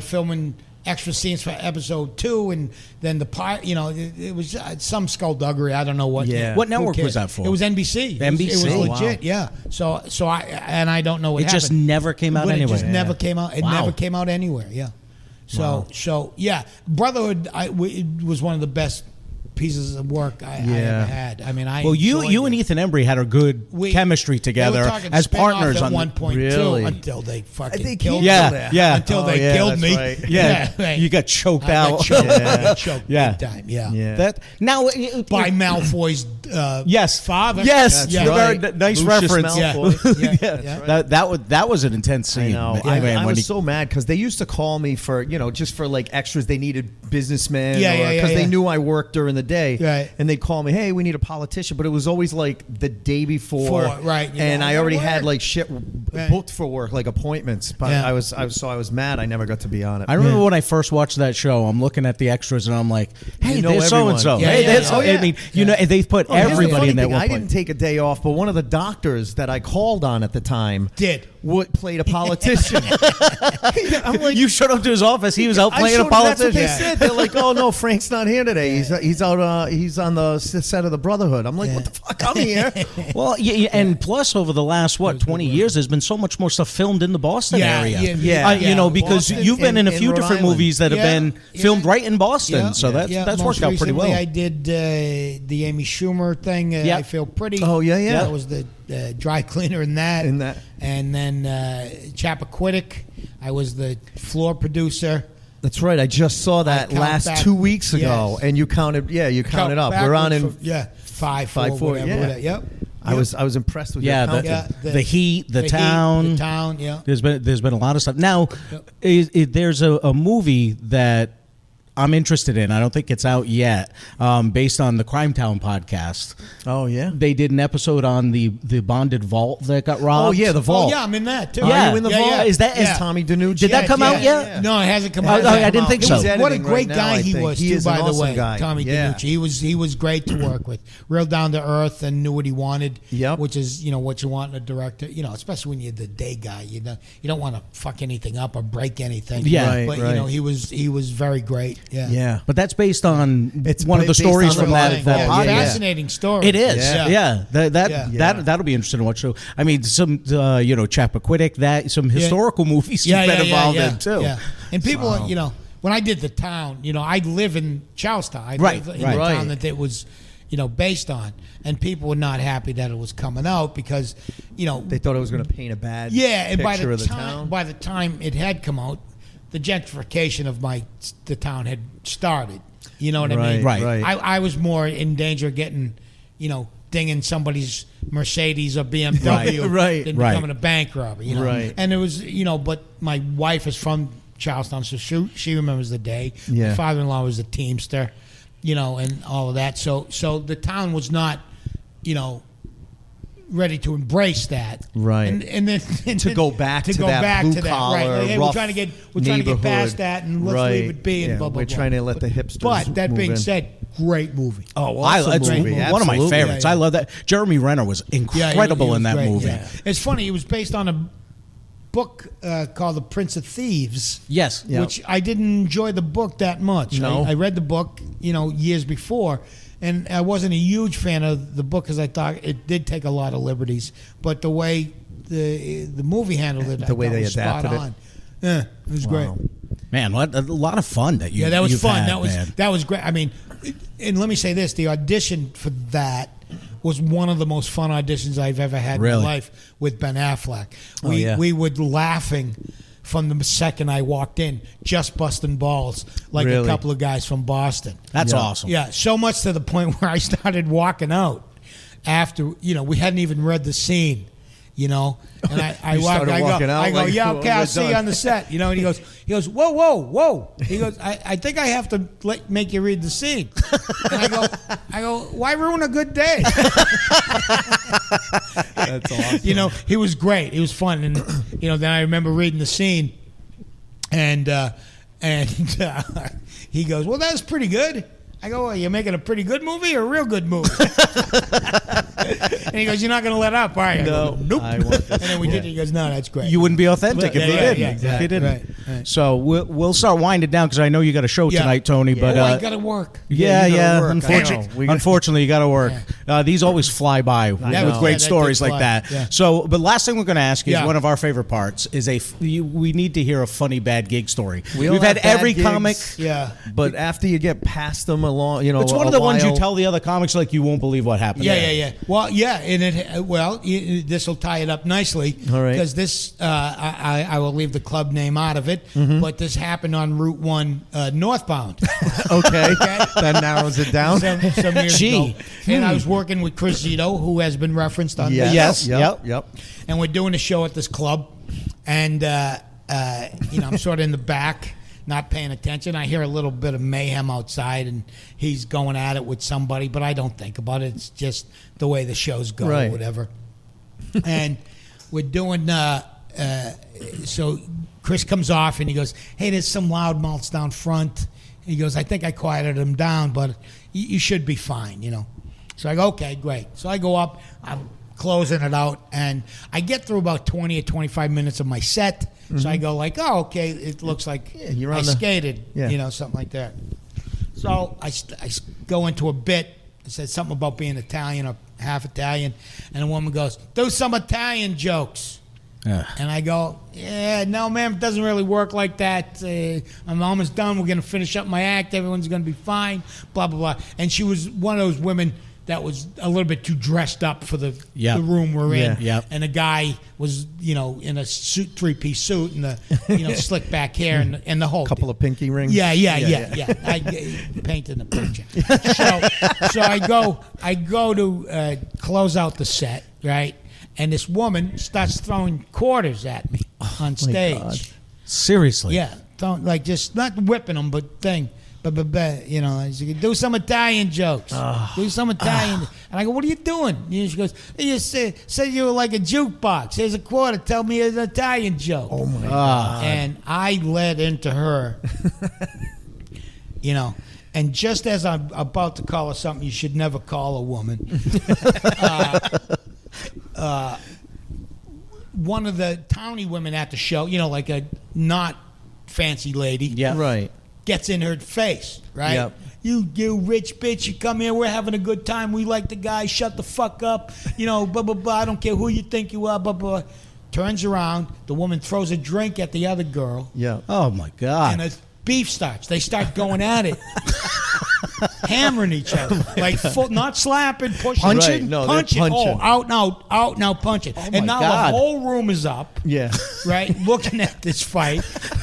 F: filming extra scenes for episode 2, and then the part. It was some skullduggery. I don't know what.
E: Yeah.
A: What
F: who
A: network
F: cares?
A: was that for?
F: It was NBC.
A: NBC?
F: It was
A: Oh,
F: legit.
E: wow.
F: Yeah. So I don't know what
A: It just
F: happened.
A: never came out
F: But
A: anywhere.
F: It just never came out. It
A: Wow.
F: never came out anywhere. Yeah. So yeah, Brotherhood. It was one of the best pieces of work I ever had.
A: Well, you
F: enjoyed
A: and
F: it.
A: Ethan Embry had a good chemistry
F: They were
A: together
F: talking
A: as
F: spin-off
A: partners
F: at
A: on
F: one point
E: Really?
F: too, until they fucking
E: They
F: killed
E: canceled
F: me.
E: that.
A: Yeah.
F: Until
E: Oh,
F: they
E: yeah,
F: killed
E: that's
F: me.
E: right.
A: Yeah,
F: right.
A: you got choked
F: I
A: out.
F: got choked. I got choked
A: Yeah.
F: big time. Yeah.
E: Yeah.
A: That now
F: By Malfoy's
A: Yes,
F: father.
A: Yes,
E: That's
A: yeah.
E: right.
A: Very nice
E: Lucius
A: reference.
E: Malfoy.
A: Yeah. That was an intense scene.
E: I know. I was so mad because they used to call me for just for like extras. They needed businessmen, because they knew I worked during the day,
F: right?
E: And they'd call me, hey, we need a politician, but it was always like the day before,
F: right?
E: And I already had like shit booked for work, like appointments. But I was mad. I never got to be on it.
A: I remember when I first watched that show. I'm looking at the extras and I'm like, hey, there's so and so. Hey, there's I mean, they put everybody in that one.
E: I didn't take a day off, but one of the doctors that I called on at the time played a politician. I'm like,
A: you showed up to his office. He was out playing a politician.
E: That's what they said. They're like, oh no, Frank's not here today. He's out. He's on the set of the Brotherhood. I'm like, what the fuck? I'm here.
A: Well, and plus over the last 20 years, there's been so much more stuff filmed in the Boston area. Because
E: Boston,
A: you've been in a few different movies that have been filmed right in Boston. So that's worked out pretty well.
F: I did the Amy Schumer thing. I Feel Pretty.
E: Oh yeah.
F: That was the dry cleaner in that. And then Chappaquiddick, I was the floor producer.
E: That's right. I just saw that last 2 weeks ago, and you counted. Yeah, you counted up. We're on in
F: 5, 4, whatever.
E: Yeah.
F: Yep.
E: I was impressed with your counting.
A: The heat, the town.
F: Yeah.
A: There's been a lot of stuff. Now, there's a movie that I'm interested in. I don't think it's out yet. Based on the Crime Town podcast.
E: Oh yeah,
A: they did an episode on the bonded vault that got robbed.
E: Oh yeah, the vault.
F: Oh yeah, I'm in that too.
E: Are you in the vault?
A: Yeah. Is
E: Tommy DeNucci?
A: Did that come out yet?
F: No, it hasn't come out.
A: I didn't think so.
F: What a great guy he was too. By the way,
E: guy.
F: Tommy DeNucci. He was great to work with. Real down to earth and knew what he wanted.
E: Yep.
F: Which is what you want in a director. Especially when you're the day guy. You don't want to fuck anything up or break anything.
A: Yeah.
F: But he was very great. Yeah.
E: Yeah.
A: But that's based on one of the stories from that podcast.
F: Fascinating story.
A: It is. Yeah. That'll be interesting to watch. So I mean, some Chappaquiddick, some historical movies you've been involved in too.
F: Yeah. And people, when I did The Town, I live in Charlestown. I live in the town that it was, based on, and people were not happy that it was coming out because,
E: they thought it was going to paint a bad
F: and
E: picture of the town.
F: By the time it had come out, the gentrification of the town had started. You know what I mean?
A: Right.
F: I was more in danger of getting, dinging somebody's Mercedes or BMW than becoming a bank robber.
E: Right.
F: And it was, but my wife is from Charlestown, so she remembers the day.
E: Yeah.
F: My father-in-law was a Teamster, and all of that. So the town was not, ready to embrace that,
E: right?
F: And then
E: to go back to that blue collar,
F: right? Hey, we're trying to get past that, and let's leave it be. And blah, blah,
E: we're trying to let the hipsters.
F: But that being
E: in.
F: said, great movie.
E: Oh,
A: it's one of my favorites. I love that. Jeremy Renner was incredible in that movie.
F: Yeah. It's funny. It was based on a book called The Prince of Thieves.
A: Yes,
F: which I didn't enjoy the book that much.
E: No.
F: I read the book, years before. And I wasn't a huge fan of the book because I thought it did take a lot of liberties. But the way the movie handled it,
E: the way they adapted
F: it, yeah, it was great.
A: Man, what a lot of fun that you.
F: Yeah, that was fun.
A: Had,
F: that was great. I mean, and let me say this: the audition for that was one of the most fun auditions I've ever had in my life with Ben Affleck. We were laughing from the second I walked in, just busting balls like a couple of guys from Boston.
A: That's awesome.
F: Yeah, so much to the point where I started walking out. After, we hadn't even read the scene, And I go, yeah, okay, I'll see you on the set, And he goes, whoa. He goes, I think I have to make you read the scene. And I go, why ruin a good day?
E: That's awesome.
F: He was great. It was fun, and then I remember reading the scene, and he goes, well, that's pretty good. I go, well, you're making a pretty good movie or a real good movie? And he goes, you're not going to let up, are you?
E: No.
F: Nope. And then we did it. He goes, no, that's great.
A: You wouldn't be authentic if you didn't.
F: Yeah, exactly.
A: If you didn't.
F: Right.
A: So we'll start winding down because I know you got a show tonight, Tony.
F: Yeah.
A: But
F: I got to work.
A: Yeah. Unfortunately, you got to work. These always fly by with great stories like that. Yeah. So, but last thing we're going to ask you is one of our favorite parts is we need to hear a funny bad gig story. We've had every comic.
F: Yeah.
E: But after you get past them along,
A: it's one of the ones you tell the other comics like you won't believe what happened.
F: Yeah. Well, and this will tie it up nicely.
E: All right.
F: Because this, I will leave the club name out of it, but this happened on Route 1 northbound.
E: Okay. That narrows it down.
F: Some years ago. And I was working with Chris Zito, who has been referenced on
E: Yes.
F: this.
E: Yep.
F: And we're doing a show at this club, and I'm sort of in the back, not paying attention. I hear a little bit of mayhem outside, and he's going at it with somebody, but I don't think about it. It's just the way the shows go, or whatever. And we're doing. So Chris comes off, and he goes, "Hey, there's some loudmouths down front." He goes, "I think I quieted them down, but you should be fine, So I go, "Okay, great." So I go up, I'm closing it out, and I get through about 20 or 25 minutes of my set. So I go like, "Oh, okay, it looks like I skated, something like that." So I go into a bit. It says something about being Italian or half Italian, and a woman goes, "Do some Italian jokes." And I go, "Yeah, no, ma'am, it doesn't really work like that. I'm almost done. We're going to finish up my act. Everyone's going to be fine, blah, blah, blah." And she was one of those women that was a little bit too dressed up for the room we're in.
A: Yep.
F: And the guy was, in a suit, three-piece suit and the, slick back hair and the whole
E: couple of pinky rings.
F: Yeah. I painted the picture. So I go to close out the set, right? And this woman starts throwing quarters at me on stage.
A: Seriously?
F: Yeah, just not whipping them, but she could do some Italian jokes. Do some Italian. And I go, "What are you doing?" And she goes, "You said you were like a jukebox. Here's a quarter. Tell me an Italian joke."
E: Oh my God!
F: And I led into her. And just as I'm about to call her something you should never call a woman. One of the towny women at the show, like a not fancy lady, gets in her face, right?
E: Yep.
F: You rich bitch, you come here, we're having a good time, we like the guy, shut the fuck up, blah, blah, blah, I don't care who you think you are, blah, blah. Turns around, the woman throws a drink at the other girl.
E: Yeah.
A: Oh, my God.
F: And a beef starts. They start going at it. Hammering each other, not slapping, pushing,
E: punching. Right, no,
F: punching.
E: punching.
F: Oh, out now, punching. And now
A: God.
F: the whole room is up.
E: Yeah,
F: right, looking at this fight.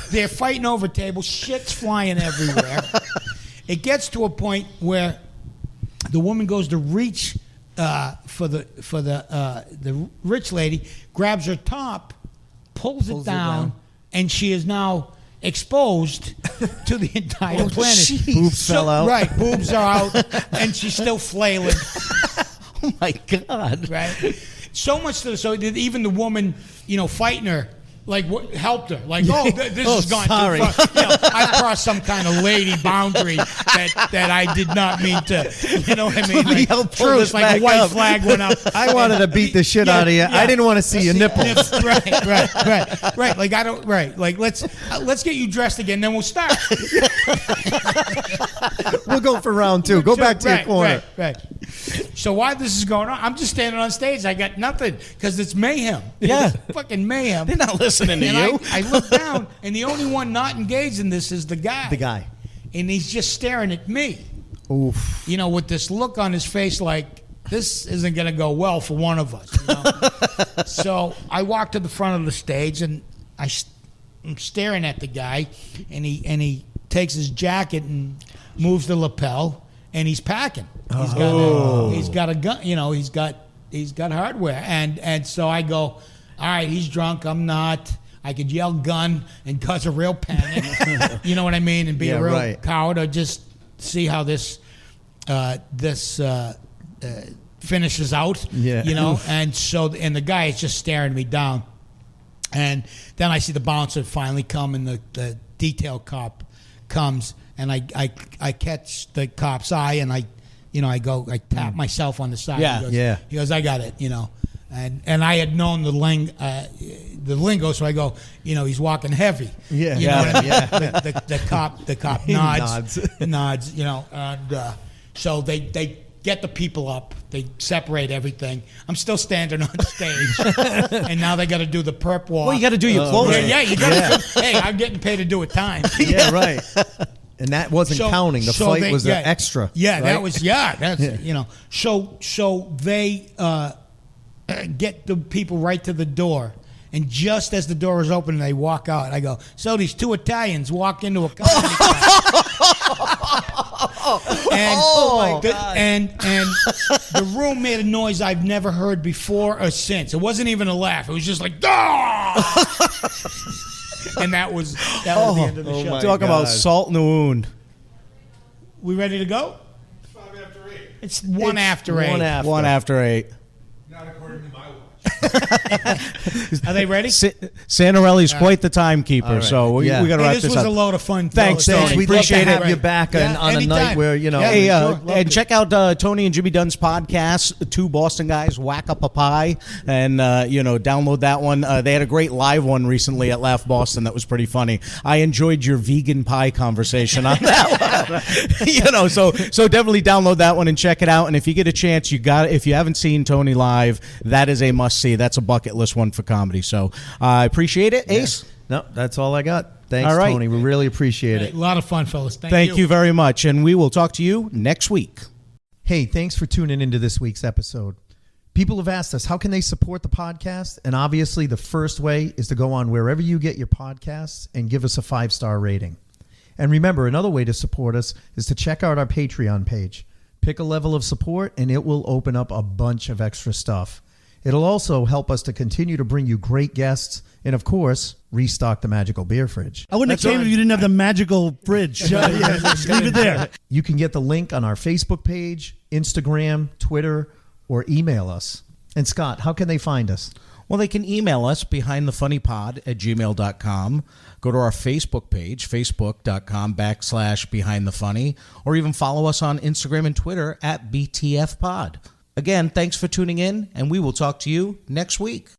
F: They're fighting over tables. Shit's flying everywhere. It gets to a point where the woman goes to reach for the rich lady, grabs her top, pulls it down, and she is now exposed to the entire planet.
E: Boobs fell out.
F: Right, boobs are out, and she's still flailing.
A: Oh my God!
F: Right, so much so that even the woman, fighting her, helped her. This has gone
E: sorry.
F: too far. I crossed some kind of lady boundary that I did not mean to. You know what I mean?
E: Somebody help pull this
F: a
E: back
F: white
E: up.
F: flag went up.
E: I wanted to beat the shit out of you.
F: Yeah.
E: I didn't want to see your nipples.
F: Right. I don't. Right. Let's get you dressed again, then we'll start.
E: We'll go for round two. Go back to your corner.
F: Right. So while this is going on, I'm just standing on stage. I got nothing because it's mayhem.
A: Yeah.
F: It's fucking mayhem.
A: They're not listening to you.
F: I look down, and the only one not engaged in this is the guy.
E: The guy.
F: And he's just staring at me.
E: Oof.
F: With this look on his face like, this isn't going to go well for one of us. So I walk to the front of the stage, and I'm staring at the guy, and he takes his jacket and moves the lapel, and he's packing. He's got a gun. He's got hardware, and so I go, all right, he's drunk. I'm not. I could yell gun and cause a real panic. You know what I mean, and be a real coward, or just see how this finishes out.
E: Yeah.
F: And the guy is just staring me down, and then I see the bouncer finally come, and the detail cop comes, and I catch the cop's eye, and I tap myself on the side.
A: Yeah.
F: He goes, I got it. And I had known the lingo, so I go, he's walking heavy.
E: Yeah.
F: You know what I mean? The cop nods, and so they get the people up, they separate everything. I'm still standing on stage, and now they got to do the perp walk.
A: Well, you got to do your closing.
F: Yeah, you got to. Hey, I'm getting paid to do it time.
E: Yeah, right. And that wasn't counting. The fight was an extra.
F: Yeah,
E: right?
F: that was. Yeah, that's So they get the people right to the door, and just as the door is open, they walk out. I go, so these two Italians walk into a comedy club. And the room made a noise I've never heard before or since. It wasn't even a laugh. It was just like, and that was the end of the show.
A: Talk about salt in the wound.
F: We ready to go?
B: It's 5 after 8.
F: It's 1 after 8.
A: 1 after 8.
B: Not according to my watch.
F: Are they ready?
A: Santorelli's quite the timekeeper, so we got to wrap
F: this
A: this
F: was
A: up.
F: a load of fun.
A: Thanks,
F: Tony.
A: Tony.
E: We'd love to
A: Appreciate
E: have
A: it.
E: you back on a
F: anytime.
E: night where, you know.
A: Hey,
F: sure.
A: and check out Tony and Jimmy Dunn's podcast, Two Boston Guys Whack Up a Pie, and download that one. They had a great live one recently at Laugh Boston that was pretty funny. I enjoyed your vegan pie conversation on that one. So definitely download that one and check it out. And if you get a chance, if you haven't seen Tony live, that is a must see. That's a bucket list one for comedy. So I appreciate it, Ace.
E: No, that's all I got. Thanks,
A: All right.
E: Tony. We really appreciate it.
F: A lot of fun, fellas.
A: Thank you very much, and we will talk to you next week.
E: Hey, thanks for tuning into this week's episode. People have asked us, how can they support the podcast? And obviously, the first way is to go on wherever you get your podcasts and give us a 5-star rating. And remember, another way to support us is to check out our Patreon page. Pick a level of support, and it will open up a bunch of extra stuff. It'll also help us to continue to bring you great guests and, of course, restock the magical beer fridge.
G: I wouldn't have came if you didn't have the magical fridge. Leave it there.
E: You can get the link on our Facebook page, Instagram, Twitter, or email us. And Scott, how can they find us?
A: Well, they can email us behindthefunnypod@gmail.com. Go to our Facebook page, facebook.com/behindthefunny, or even follow us on Instagram and Twitter @BTFpod. Again, thanks for tuning in, and we will talk to you next week.